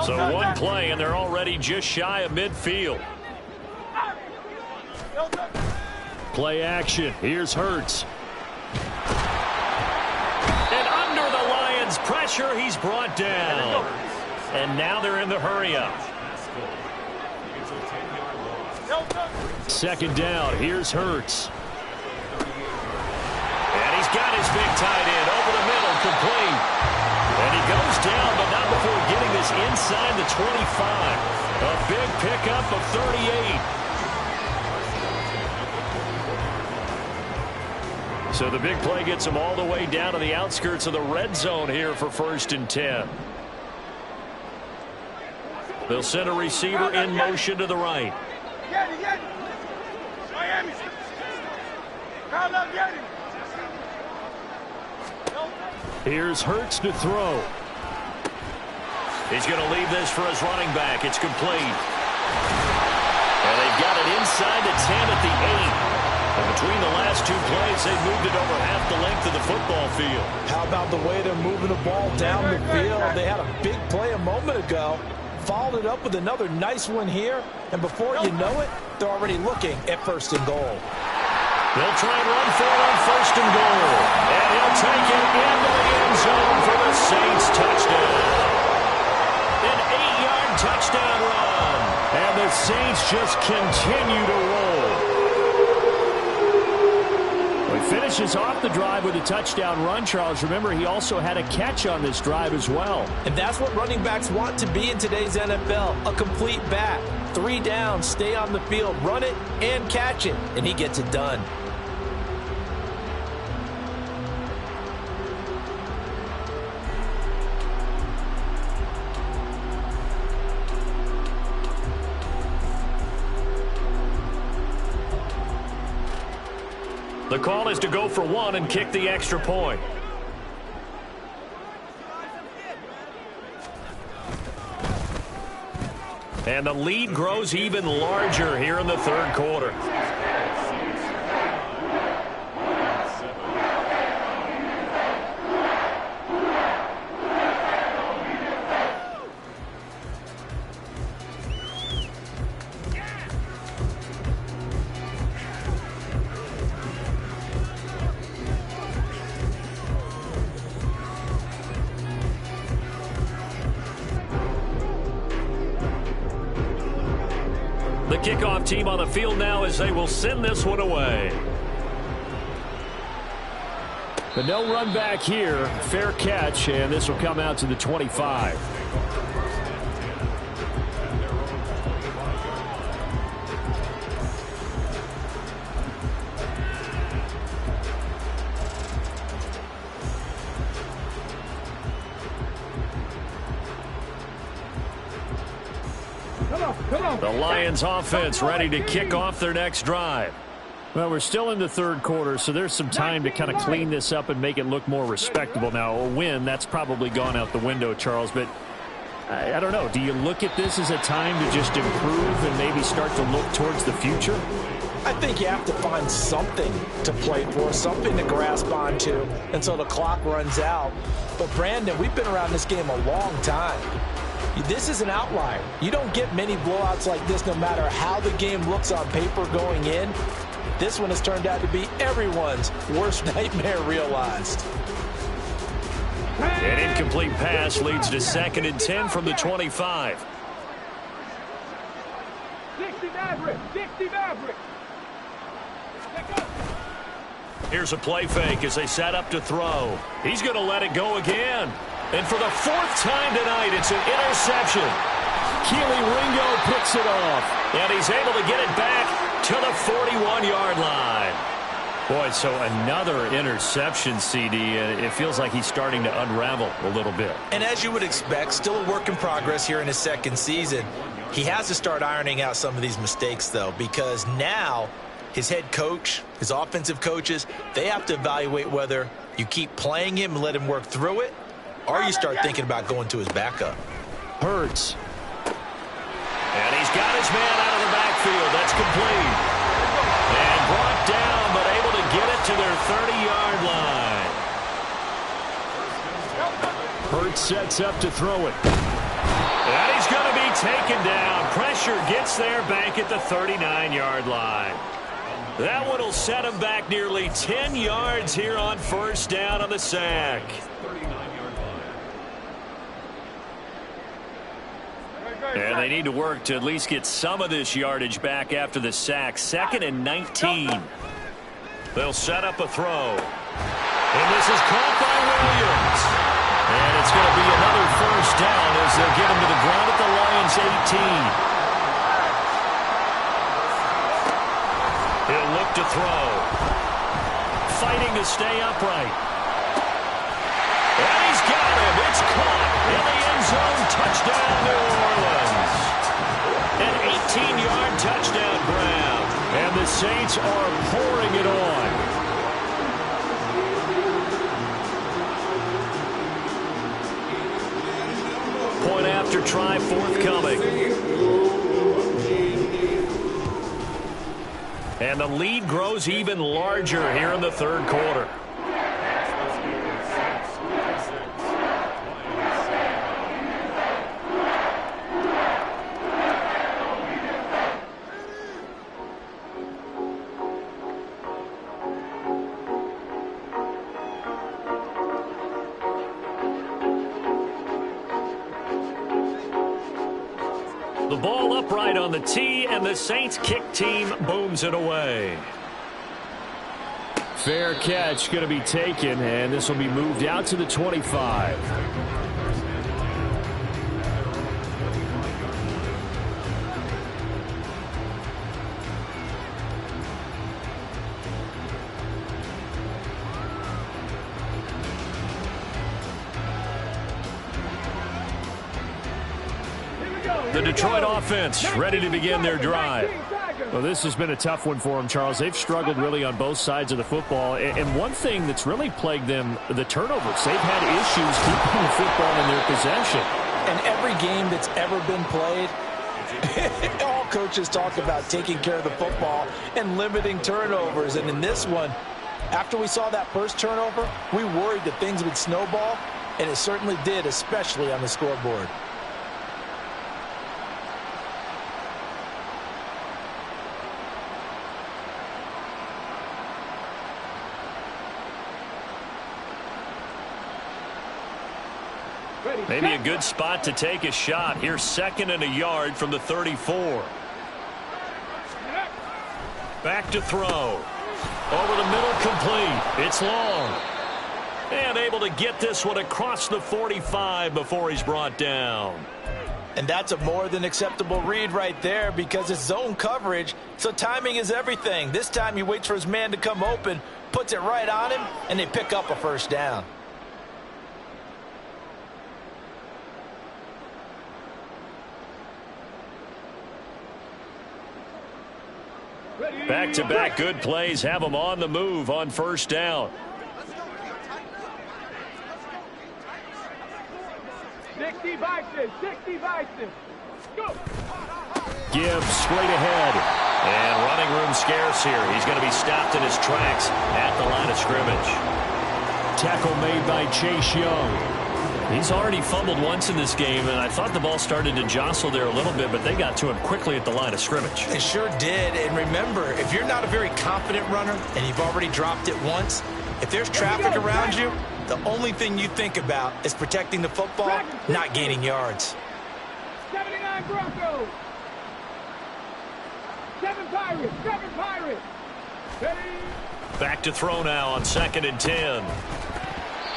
So one play, and they're already just shy of midfield. Play action. Here's Hurts. And under the Lions' pressure, he's brought down. And now they're in the hurry-up. Second down. Here's Hurts. And he's got his big tight end over the middle, complete. And he goes down, but not before getting this inside the 25. A big pickup of 38. So the big play gets him all the way down to the outskirts of the red zone here for 1st and 10. They'll send a receiver in motion to the right. Miami. Here's Hurts to throw. He's going to leave this for his running back. It's complete. And they've got it inside the 10 at the 8. And between the last two plays, they've moved it over half the length of the football field. How about the way they're moving the ball down the field? They had a big play a moment ago. Followed it up with another nice one here. And before you know it, they're already looking at 1st and goal. They'll try and run for it on 1st and goal. And he'll take it into the end zone for the Saints touchdown. An 8-yard touchdown run. And the Saints just continue to roll. He finishes off the drive with a touchdown run, Charles. Remember, he also had a catch on this drive as well. And that's what running backs want to be in today's NFL, a complete back. 3 down, stay on the field, run it, and catch it. And he gets it done. The call is to go for one and kick the extra point. And the lead grows even larger here in the 3rd quarter. The kickoff team on the field now as they will send this one away. But no run back here. Fair catch, and this will come out to the 25. The Lions offense ready to kick off their next drive. Well, we're still in the third quarter, so there's some time to kind of clean this up and make it look more respectable. Now, a win, that's probably gone out the window, Charles, but I don't know. Do you look at this as a time to just improve and maybe start to look towards the future? I think you have to find something to play for, something to grasp onto until the clock runs out. But, Brandon, we've been around this game a long time. This is an outlier. You don't get many blowouts like this no matter how the game looks on paper going in. This one has turned out to be everyone's worst nightmare realized. An incomplete pass leads to 2nd and 10 from the 25. 60 Maverick. 60 Maverick. Here's a play fake as they set up to throw. He's going to let it go again. And for the 4th time tonight, it's an interception. Keely Ringo picks it off. And he's able to get it back to the 41-yard line. Boy, so another interception, CD. It feels like he's starting to unravel a little bit. And as you would expect, still a work in progress here in his 2nd season. He has to start ironing out some of these mistakes, though, because now his head coach, his offensive coaches, they have to evaluate whether you keep playing him and let him work through it, or you start thinking about going to his backup. Hurts. And he's got his man out of the backfield. That's complete. And brought down, but able to get it to their 30-yard line. Hurts sets up to throw it. And he's going to be taken down. Pressure gets there back at the 39-yard line. That one will set him back nearly 10 yards here on 1st down on the sack. And they need to work to at least get some of this yardage back after the sack. 2nd and 19. They'll set up a throw. And this is caught by Williams. And it's going to be another 1st down as they'll get him to the ground at the Lions' 18. He'll look to throw. Fighting to stay upright. And he's got him. It's caught in the end zone. Touchdown, New Orleans. An 18-yard touchdown grab. And the Saints are pouring it on. Point after try forthcoming. And the lead grows even larger here in the 3rd quarter. The ball upright on the tee, and the Saints kick team booms it away. Fair catch going to be taken, and this will be moved out to the 25. The Detroit offense ready to begin their drive. Well, this has been a tough one for them, Charles. They've struggled really on both sides of the football. And one thing that's really plagued them, the turnovers. They've had issues keeping the football in their possession. And every game that's ever been played, all coaches talk about taking care of the football and limiting turnovers. And in this one, after we saw that first turnover, we worried that things would snowball, and it certainly did, especially on the scoreboard. Maybe a good spot to take a shot. Here's 2nd and a yard from the 34. Back to throw. Over the middle, complete. It's long. And able to get this one across the 45 before he's brought down. And that's a more than acceptable read right there because it's zone coverage, so timing is everything. This time he waits for his man to come open, puts it right on him, and they pick up a 1st down. Back-to-back good plays have them on the move on first down. 60 Vikings, 60 Vikings. Go! Gibbs straight ahead. And running room scarce here. He's going to be stopped in his tracks at the line of scrimmage. Tackle made by Chase Young. He's already fumbled once in this game, and I thought the ball started to jostle there a little bit, but they got to him quickly at the line of scrimmage. It sure did. And remember, if you're not a very confident runner and you've already dropped it once, if there's traffic around you, the only thing you think about is protecting the football, not gaining yards. 79 Broncos. 7 Pirates, 7 Pirates. Ready? Back to throw now on 2nd and 10.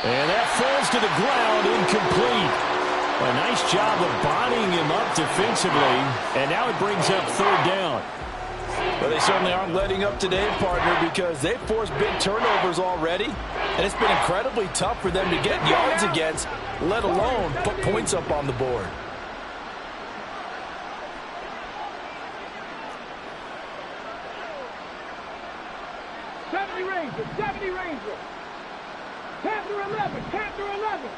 And that falls to the ground, incomplete. A nice job of bodying him up defensively, and now it brings up 3rd down. Well, they certainly aren't letting up today, partner, because they've forced big turnovers already, and it's been incredibly tough for them to get yards against, let alone put points up on the board. Rangers, 70 Rangers. Panther 11, Panther 11.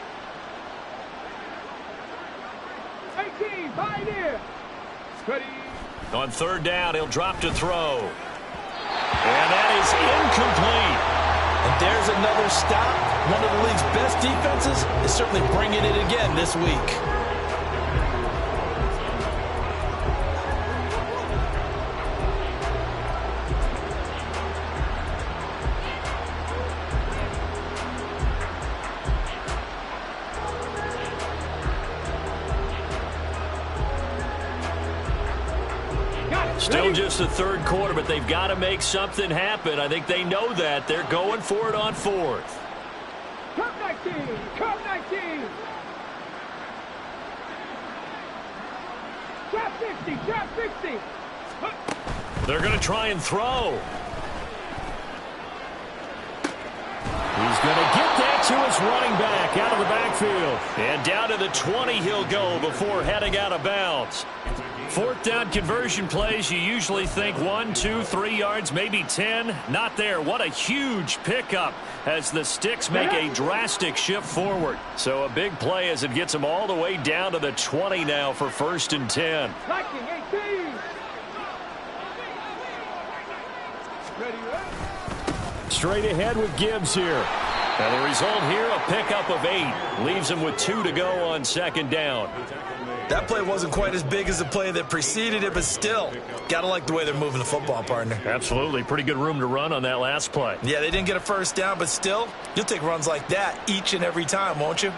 18, Pioneer. Ready. On 3rd down, he'll drop to throw. And that is incomplete. And there's another stop. One of the league's best defenses is certainly bringing it again this week. Still just the 3rd quarter, but they've got to make something happen. I think they know that. They're going for it on 4th. Cup 19, Cup 19. Trap 60, Trap 60. They're going to try and throw. He's going to get that to his running back out of the backfield. And down to the 20 he'll go before heading out of bounds. 4th down conversion plays, you usually think 1, 2, 3 yards, maybe 10. Not there. What a huge pickup as the Sticks make a drastic shift forward. So a big play as it gets them all the way down to the 20 now for 1st and 10. Viking 18. Ready, Straight ahead with Gibbs here. And the result here, a pickup of 8. Leaves him with 2 to go on 2nd down. That play wasn't quite as big as the play that preceded it, but still, got to like the way they're moving the football, partner. Absolutely. Pretty good room to run on that last play. Yeah, they didn't get a 1st down, but still, you'll take runs like that each and every time, won't you?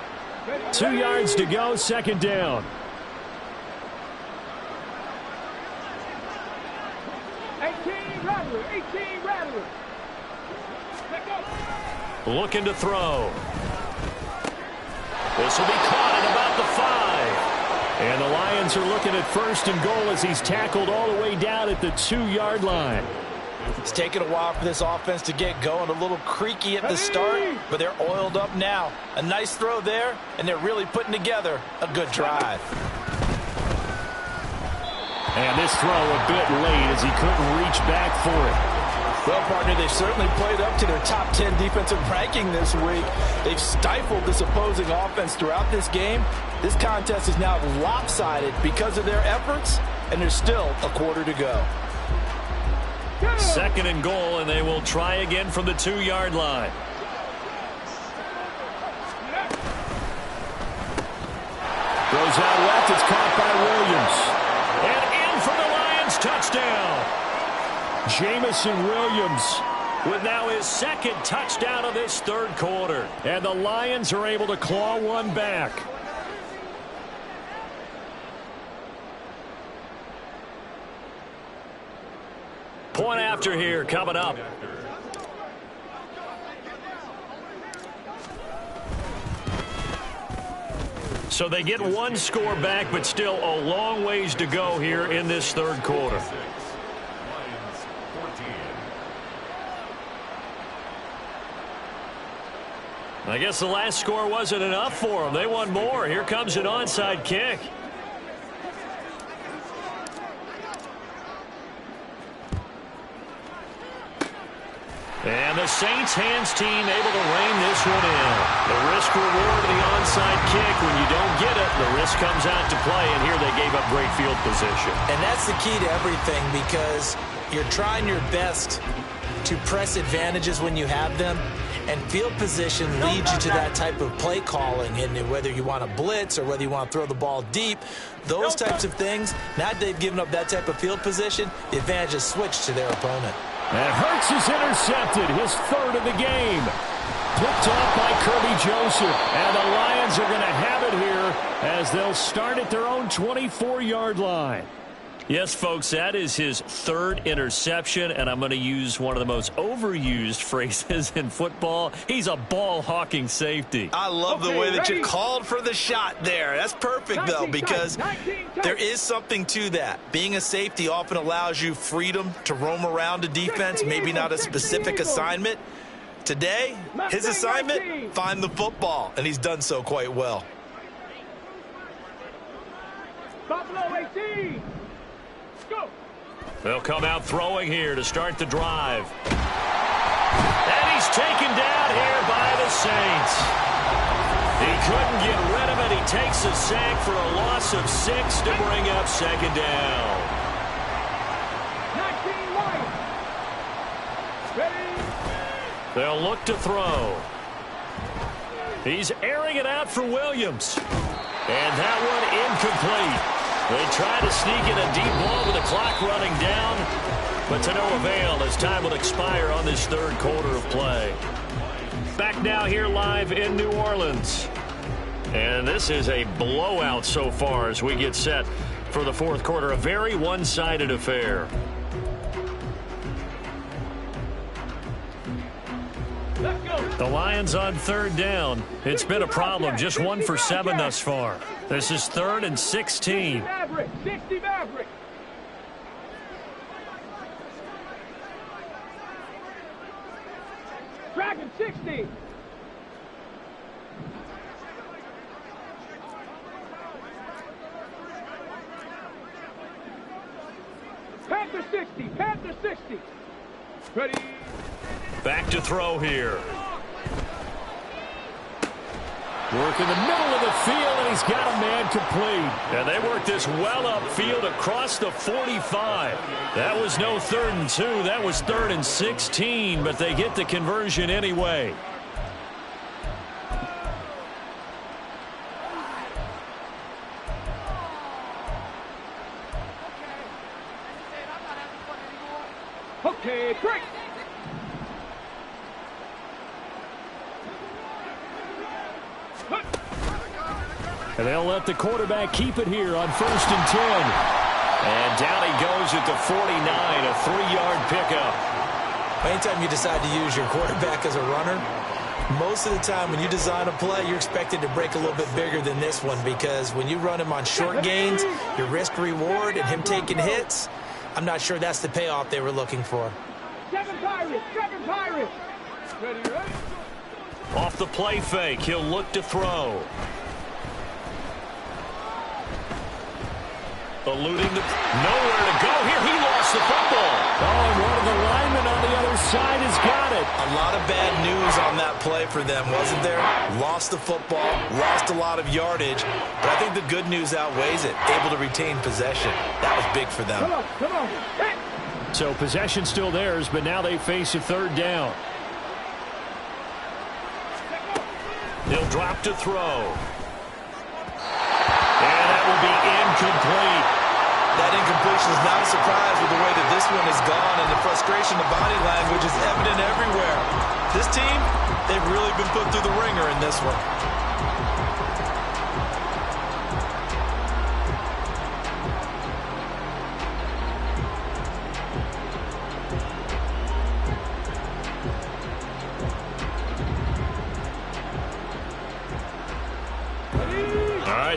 2 yards to go, 2nd down. 18 Rattler, 18 Rattler. Looking to throw. This will be caught at about the 5. And the Lions are looking at 1st and goal as he's tackled all the way down at the 2-yard line. It's taken a while for this offense to get going. A little creaky at the start, but they're oiled up now. A nice throw there, and they're really putting together a good drive. And this throw a bit late as he couldn't reach back for it. Well, partner, they've certainly played up to their top 10 defensive ranking this week. They've stifled this opposing offense throughout this game. This contest is now lopsided because of their efforts, and there's still a quarter to go. 2nd and goal, and they will try again from the 2-yard line. Throws out left. It's caught by Williams. And in for the Lions, touchdown. Jamison Williams with now his 2nd touchdown of this 3rd quarter. And the Lions are able to claw one back. Point after here coming up. So they get 1 score back, but still a long ways to go here in this 3rd quarter. I guess the last score wasn't enough for them. They want more. Here comes an onside kick. And the Saints hands team able to rein this one in. The risk reward of the onside kick. When you don't get it, the risk comes out to play, and here they gave up great field position. And that's the key to everything, because you're trying your best to press advantages when you have them, and field position leads you to that type of play calling. And whether you want to blitz or whether you want to throw the ball deep, those types of things, now that they've given up that type of field position, the advantage is switched to their opponent. And Hurts is intercepted, his third of the game. Picked off by Kirby Joseph. And the Lions are going to have it here as they'll start at their own 24-yard line. Yes, folks, that is his third interception, and I'm going to use one of the most overused phrases in football. He's a ball-hawking safety. I love the way that you called for the shot there. That's perfect, though, because there is something to that. Being a safety often allows you freedom to roam around a defense, maybe not a specific assignment. Today, his assignment, find the football, and he's done so quite well. Buffalo 18. Go. They'll come out throwing here to start the drive. And he's taken down here by the Saints. He couldn't get rid of it. He takes a sack for a loss of 6 to bring up second down. 19 Lions. Ready. They'll look to throw. He's airing it out for Williams. And that one incomplete. They try to sneak in a deep ball with the clock running down, but to no avail as time will expire on this third quarter of play. Back now here live in New Orleans. And this is a blowout so far as we get set for the fourth quarter. A very one-sided affair. The Lions on third down. It's been a problem. Just 1 for 7 thus far. This is 3rd and 16. 60 Maverick. Dragon 60. Panther 60. Panther 60. Ready. Back to throw here. Work in the middle of the field, and he's got a man complete. And they work this well upfield across the 45. That was no 3rd and 2. That was 3rd and 16, but they get the conversion anyway. Okay, break. And they'll let the quarterback keep it here on 1st and 10. And down he goes at the 49, a 3-yard pickup. Anytime you decide to use your quarterback as a runner, most of the time when you design a play, you're expected to break a little bit bigger than this one, because when you run him on short gains, your risk reward and him taking hits, I'm not sure that's the payoff they were looking for. 7 Pirates. 7 Pirates. Ready, ready. Off the play fake, he'll look to throw. Eluding the... Nowhere to go here. He lost the football. Oh, and one of the linemen on the other side has got it. A lot of bad news on that play for them, wasn't there? Lost the football, lost a lot of yardage, but I think the good news outweighs it. Able to retain possession. That was big for them. Come on. Hey. So possession still theirs, but now they face a 3rd down. He'll drop to throw. And that will be incomplete. That incompletion is not a surprise with the way that this one has gone, and the frustration of body language is evident everywhere. This team, they've really been put through the ringer in this one.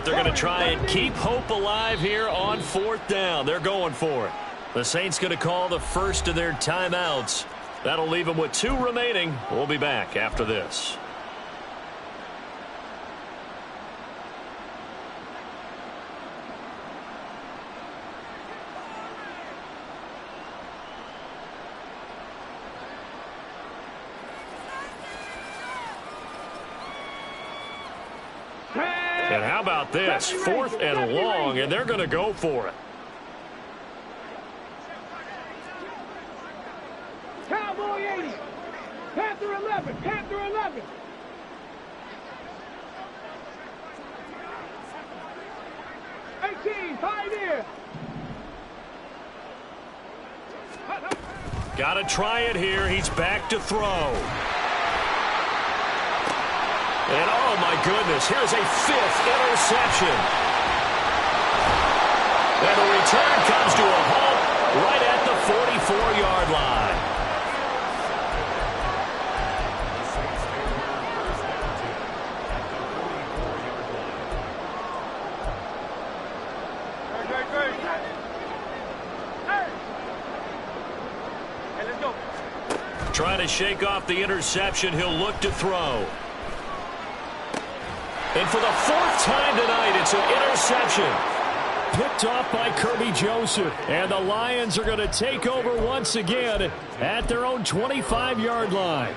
They're going to try and keep hope alive here on 4th down. They're going for it. The Saints going to call the first of their timeouts. That'll leave them with 2 remaining. We'll be back after this. And how about this? 4th and long, and they're going to go for it. Cowboy 80. Panther 11. Panther 11. Pioneer. Got to try it here. He's back to throw. And oh my goodness, here's a 5th interception. And the return comes to a halt right at the 44-yard line. Trying to shake off the interception. He'll look to throw. And for the 4th time tonight, it's an interception. Picked off by Kirby Joseph. And the Lions are going to take over once again at their own 25-yard line.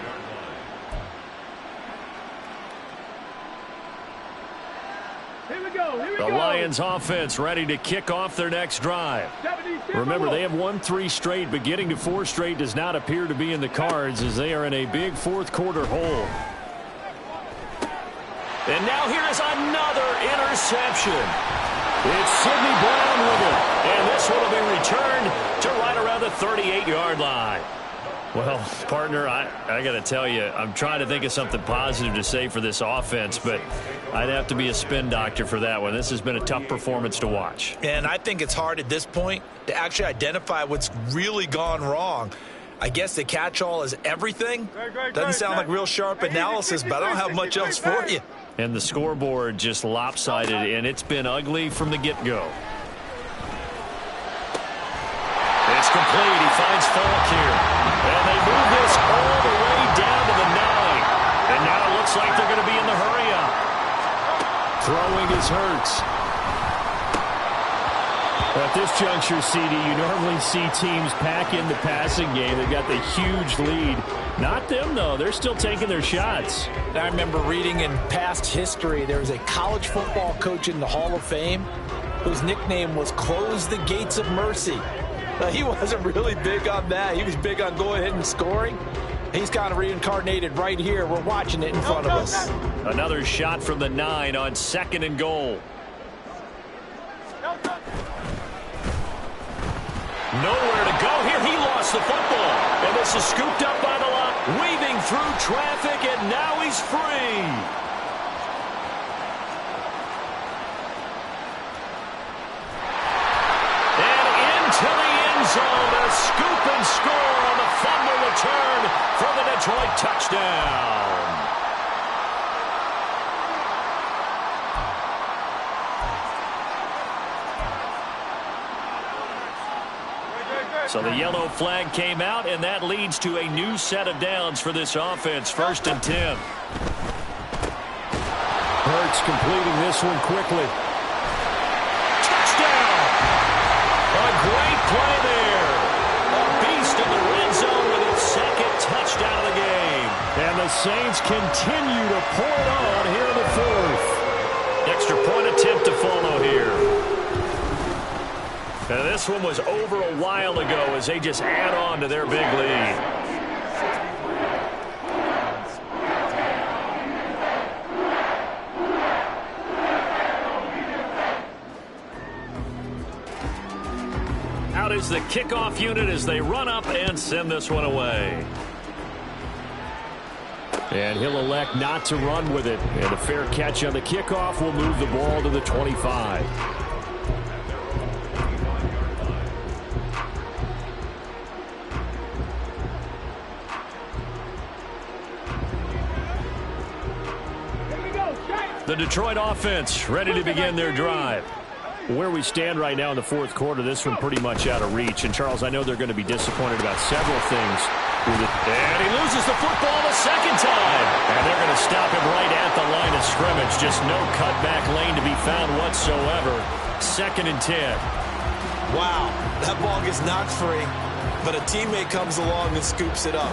Here we The go. Lions offense ready to kick off their next drive. Remember, they have won 3 straight, but getting to 4 straight does not appear to be in the cards as they are in a big 4th quarter hole. And now here is another interception. It's Sidney Brown with it. And this one will be returned to right around the 38-yard line. Well, partner, I got to tell you, I'm trying to think of something positive to say for this offense, but I'd have to be a spin doctor for that one. This has been a tough performance to watch. And I think it's hard at this point to actually identify what's really gone wrong. I guess the catch-all is everything. Doesn't sound like real sharp analysis, but I don't have much else for you. And the scoreboard just lopsided, and it's been ugly from the get-go. It's complete. He finds Falk here. And they move this all the way down to the 9. And now it looks like they're going to be in the hurry-up. Throwing is Hurts. At this juncture, CD, you normally see teams pack in the passing game. They've got the huge lead. Not them, though. They're still taking their shots. I remember reading in past history, there was a college football coach in the Hall of Fame whose nickname was Close the Gates of Mercy. Now, he wasn't really big on that. He was big on going ahead and scoring. He's kind of reincarnated right here. We're watching it in front of us. Another shot from the 9 on 2nd and goal. Nowhere to go here. He lost the football. And this is scooped up by the line. Weaving through traffic, and now he's free. And into the end zone. A scoop and score on the fumble return for the Detroit touchdown. So the yellow flag came out, and that leads to a new set of downs for this offense. 1st and 10. Hurts completing this one quickly. Touchdown! A great play there. A beast in the red zone with its 2nd touchdown of the game. And the Saints continue to pour it on here in the 4th. Extra point attempt to follow here. And this one was over a while ago as they just add on to their big lead. Out is the kickoff unit as they run up and send this one away. And he'll elect not to run with it. And a fair catch on the kickoff will move the ball to the 25. The Detroit offense ready to begin their drive. Where we stand right now in the 4th quarter, this one pretty much out of reach. And, Charles, I know they're going to be disappointed about several things. And he loses the football the 2nd time. And they're going to stop him right at the line of scrimmage. Just no cutback lane to be found whatsoever. 2nd and 10. Wow, that ball gets knocked free, but a teammate comes along and scoops it up.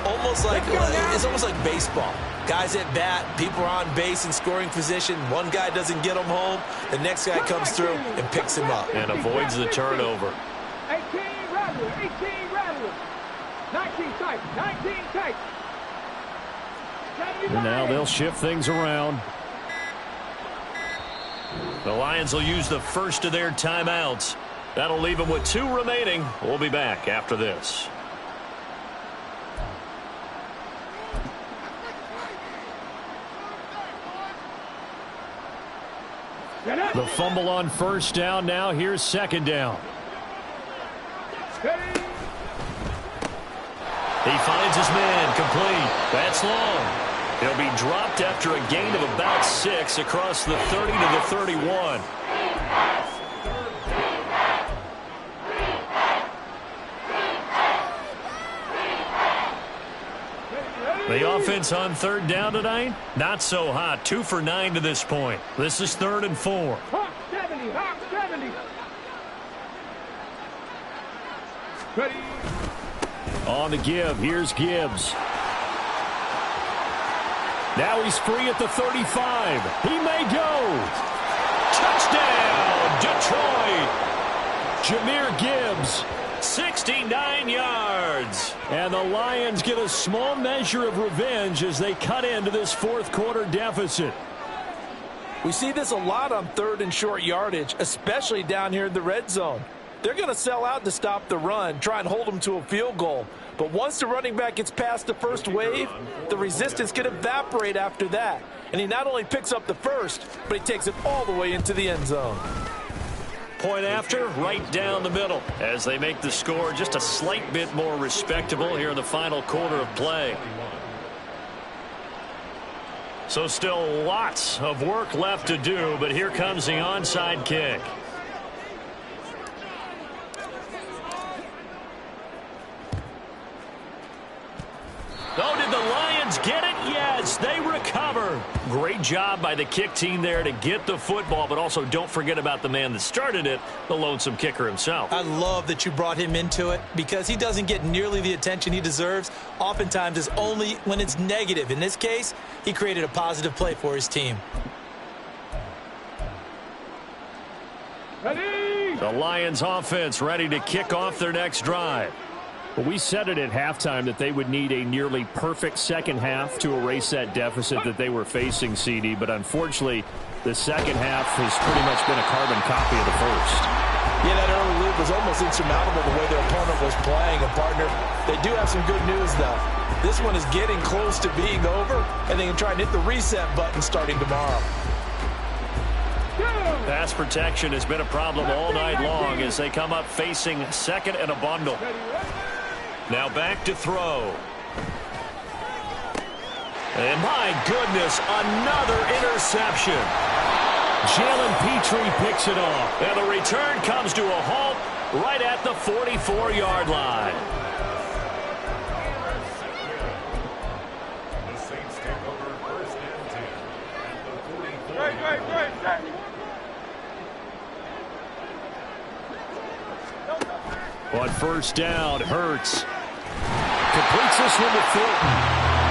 It's almost like baseball. Guys at bat, people are on base in scoring position. One guy doesn't get them home. The next guy comes through and picks him up. And avoids the turnover. 18 rattlers, 18 rattlers. 19 tight, 19 tight. And now they'll shift things around. The Lions will use the first of their timeouts. That'll leave them with 2 remaining. We'll be back after this. The fumble on first down. Now here's second down. He finds his man complete. That's long. He'll be dropped after a gain of about 6 across the 30 to the 31. The offense on third down tonight, not so hot. 2 for 9 to this point. This is 3rd and 4. Hawk 70, Hawk 70. Ready. On the give. Here's Gibbs. Now he's free at the 35. He may go. Touchdown, Detroit. Jahmyr Gibbs. 69 yards. And the Lions get a small measure of revenge as they cut into this fourth quarter deficit. We see this a lot on 3rd and short yardage, especially down here in the red zone. They're going to sell out to stop the run, try and hold them to a field goal. But once the running back gets past the first wave, the resistance can evaporate after that. And he not only picks up the first, but he takes it all the way into the end zone. Point after, right down the middle, as they make the score just a slight bit more respectable here in the final quarter of play. So still lots of work left to do, but here comes the onside kick. Oh, did the Lions get it? Yes, they recover. Great job by the kick team there to get the football, but also don't forget about the man that started it, the lonesome kicker himself. I love that you brought him into it because he doesn't get nearly the attention he deserves. Oftentimes it's only when it's negative. In this case, he created a positive play for his team. Ready. The Lions offense ready to kick off their next drive. Well, we said it at halftime that they would need a nearly perfect second half to erase that deficit that they were facing, CD. But unfortunately, the second half has pretty much been a carbon copy of the first. Yeah, that early lead was almost insurmountable the way their opponent was playing. And, partner, they do have some good news, though. This one is getting close to being over, and they can try and hit the reset button starting tomorrow. Pass protection has been a problem all night long as they come up facing second and a bundle. Now back to throw. And my goodness, another interception. Jalen Petrie picks it off. And the return comes to a halt right at the 44-yard line. The Saints take over 1st and 10 at the 44. On first down, Hurts completes this one to Thornton.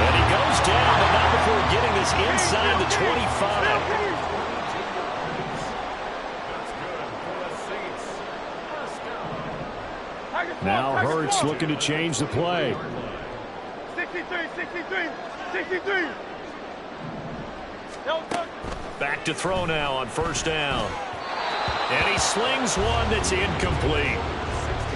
And he goes down, but not before getting this inside the 25. Now Hurts looking to change the play. 63. Back to throw now on first down. And he slings one that's incomplete.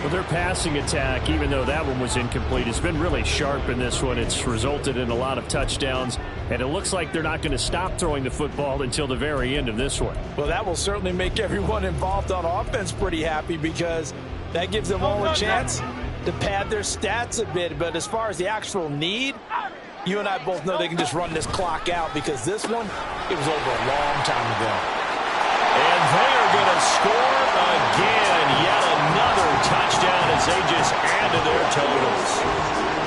Well, their passing attack, even though that one was incomplete, has been really sharp in this one. It's resulted in a lot of touchdowns, and it looks like they're not going to stop throwing the football until the very end of this one. Well, that will certainly make everyone involved on offense pretty happy because that gives them all a chance to pad their stats a bit. But as far as the actual need, you and I both know they can just run this clock out because this one, it was over a long time ago. And they are going to score again. Yet another touchdown as they just add to their totals.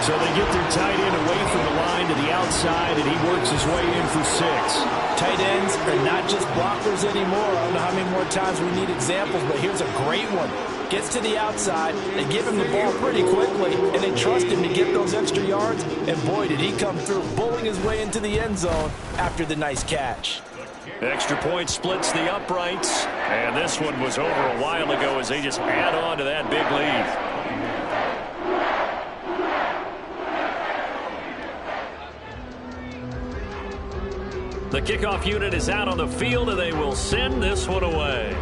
So they get their tight end away from the line to the outside, and he works his way in for 6. Tight ends are not just blockers anymore. I don't know how many more times we need examples, but here's a great one. Gets to the outside. They give him the ball pretty quickly, and they trust him to get those extra yards. And boy, did he come through, bowling his way into the end zone after the nice catch. Extra point splits the uprights. And this one was over a while ago as they just add on to that big lead. The kickoff unit is out on the field, and they will send this one away.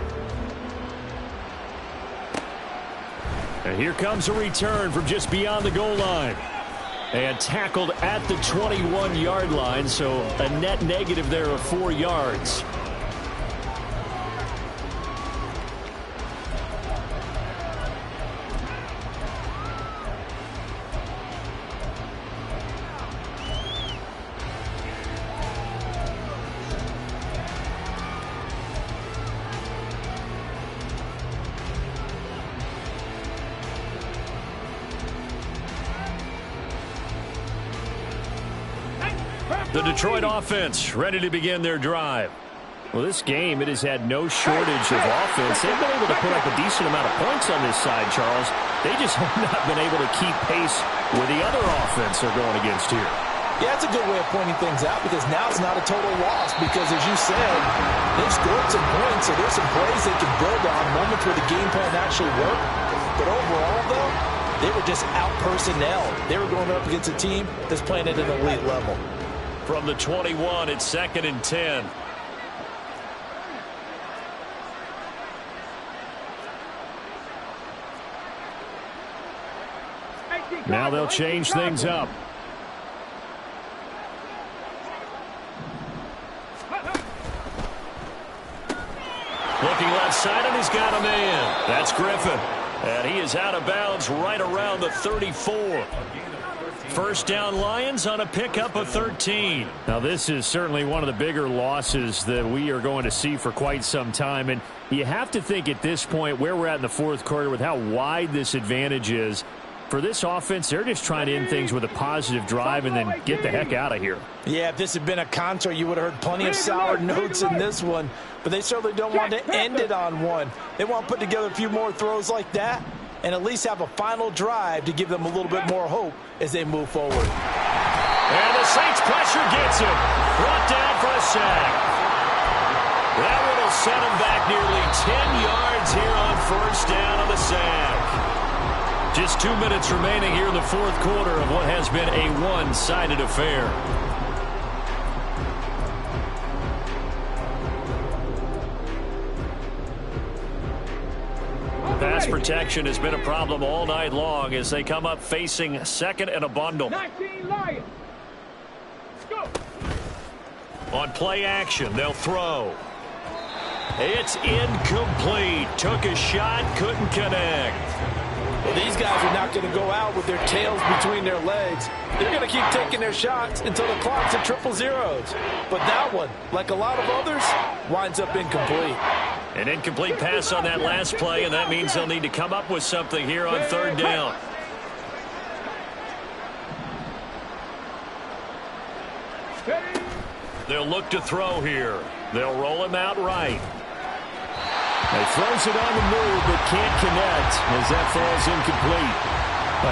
And here comes a return from just beyond the goal line. And tackled at the 21-yard line, so a net negative there of 4 yards. The Detroit offense ready to begin their drive. Well, this game, it has had no shortage of offense. They've been able to put up a decent amount of points on this side, Charles. They just have not been able to keep pace with the other offense they're going against here. Yeah, it's a good way of pointing things out because now it's not a total loss because, as you said, they've scored some points, so there's some plays they can build on, moments where the game plan actually worked. But overall, though, they were just out-personnel. They were going up against a team that's playing at an elite level. From the 21, it's 2nd and 10. Now they'll change things up. Looking left side, and he's got a man. That's Griffin. And he is out of bounds right around the 34. First down, Lions on a pickup of 13. Now, this is certainly one of the bigger losses that we are going to see for quite some time. And you have to think at this point where we're at in the fourth quarter with how wide this advantage is. For this offense, they're just trying to end things with a positive drive and then get the heck out of here. Yeah, if this had been a concert, you would have heard plenty of sour notes in this one. But they certainly don't want to end it on one. They want to put together a few more throws like that and at least have a final drive to give them a little bit more hope as they move forward. And the Saints pressure gets him. Brought down for a sack. That one will set him back nearly 10 yards here on first down on the sack. Just 2 minutes remaining here in the fourth quarter of what has been a one-sided affair. Pass protection has been a problem all night long as they come up facing second and a bundle. 19 Lions. Go. On play action, they'll throw. It's incomplete. Took a shot, couldn't connect. Well, these guys are not going to go out with their tails between their legs. They're going to keep taking their shots until the clock's at triple zeros. But that one, like a lot of others, winds up incomplete. An incomplete pass on that last play, and that means they'll need to come up with something here on third down. They'll look to throw here. They'll roll him out right. He throws it on the move, but can't connect as that falls incomplete.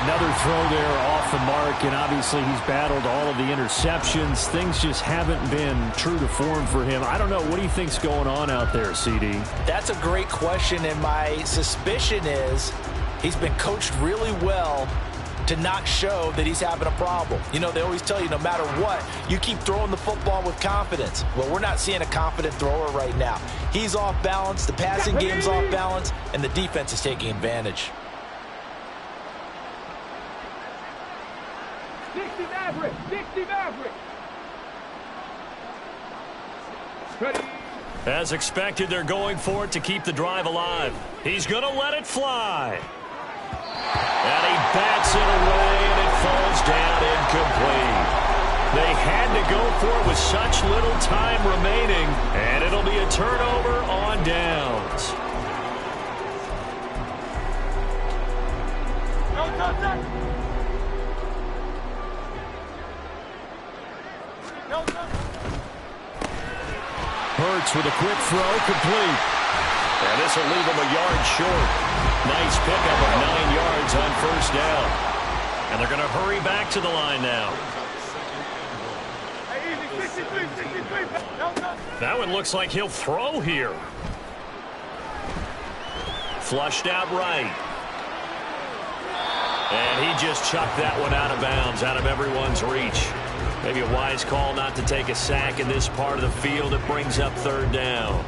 Another throw there off the mark, and obviously he's battled all of the interceptions. Things just haven't been true to form for him. I don't know. What do you think's going on out there, CD? That's a great question, and my suspicion is he's been coached really well to not show that he's having a problem. You know, they always tell you no matter what, you keep throwing the football with confidence. Well, we're not seeing a confident thrower right now. He's off balance, the passing game's off balance, and the defense is taking advantage. 60 Maverick. 60 Maverick. Ready. As expected, they're going for it to keep the drive alive. He's going to let it fly. And he bats it away, and it falls down incomplete. They had to go for it with such little time remaining, and it'll be a turnover on downs. Hurts with a quick throw, complete. And this will leave him a yard short. Nice pickup of 9 yards on first down. And they're going to hurry back to the line now. That one looks like he'll throw here. Flushed out right. And he just chucked that one out of bounds, out of everyone's reach. Maybe a wise call not to take a sack in this part of the field. It brings up third down.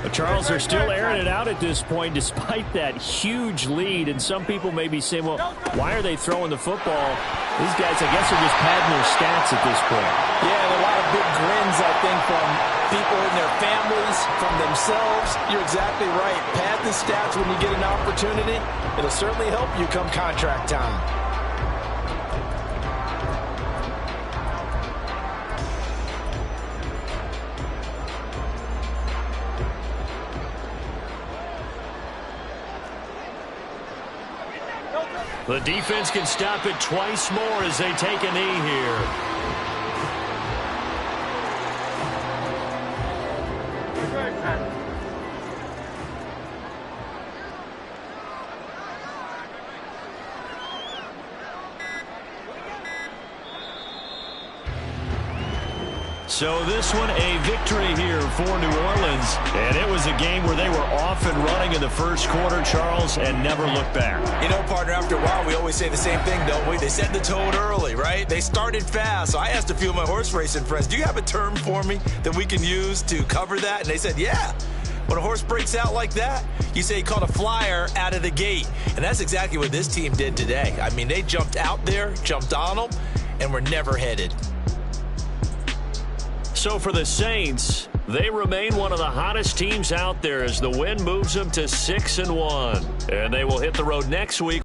But Charles, they're still airing it out at this point despite that huge lead. And some people may be saying, well, why are they throwing the football? These guys, I guess, are just padding their stats at this point. Yeah, and a lot of big grins, I think, from people and their families, from themselves. You're exactly right. Pad the stats when you get an opportunity. It'll certainly help you come contract time. The defense can stop it twice more as they take a knee here. So this one a victory here for New Orleans. And it was a game where they were off and running in the first quarter, Charles, and never looked back. You know, partner, after a while, we always say the same thing, don't we? They set the tone early, right? They started fast. So I asked a few of my horse racing friends, do you have a term for me that we can use to cover that? And they said, yeah. When a horse breaks out like that, you say he caught a flyer out of the gate. And that's exactly what this team did today. I mean, they jumped out there, jumped on them, and were never headed. So for the Saints, they remain one of the hottest teams out there as the win moves them to 6-1. And they will hit the road next week.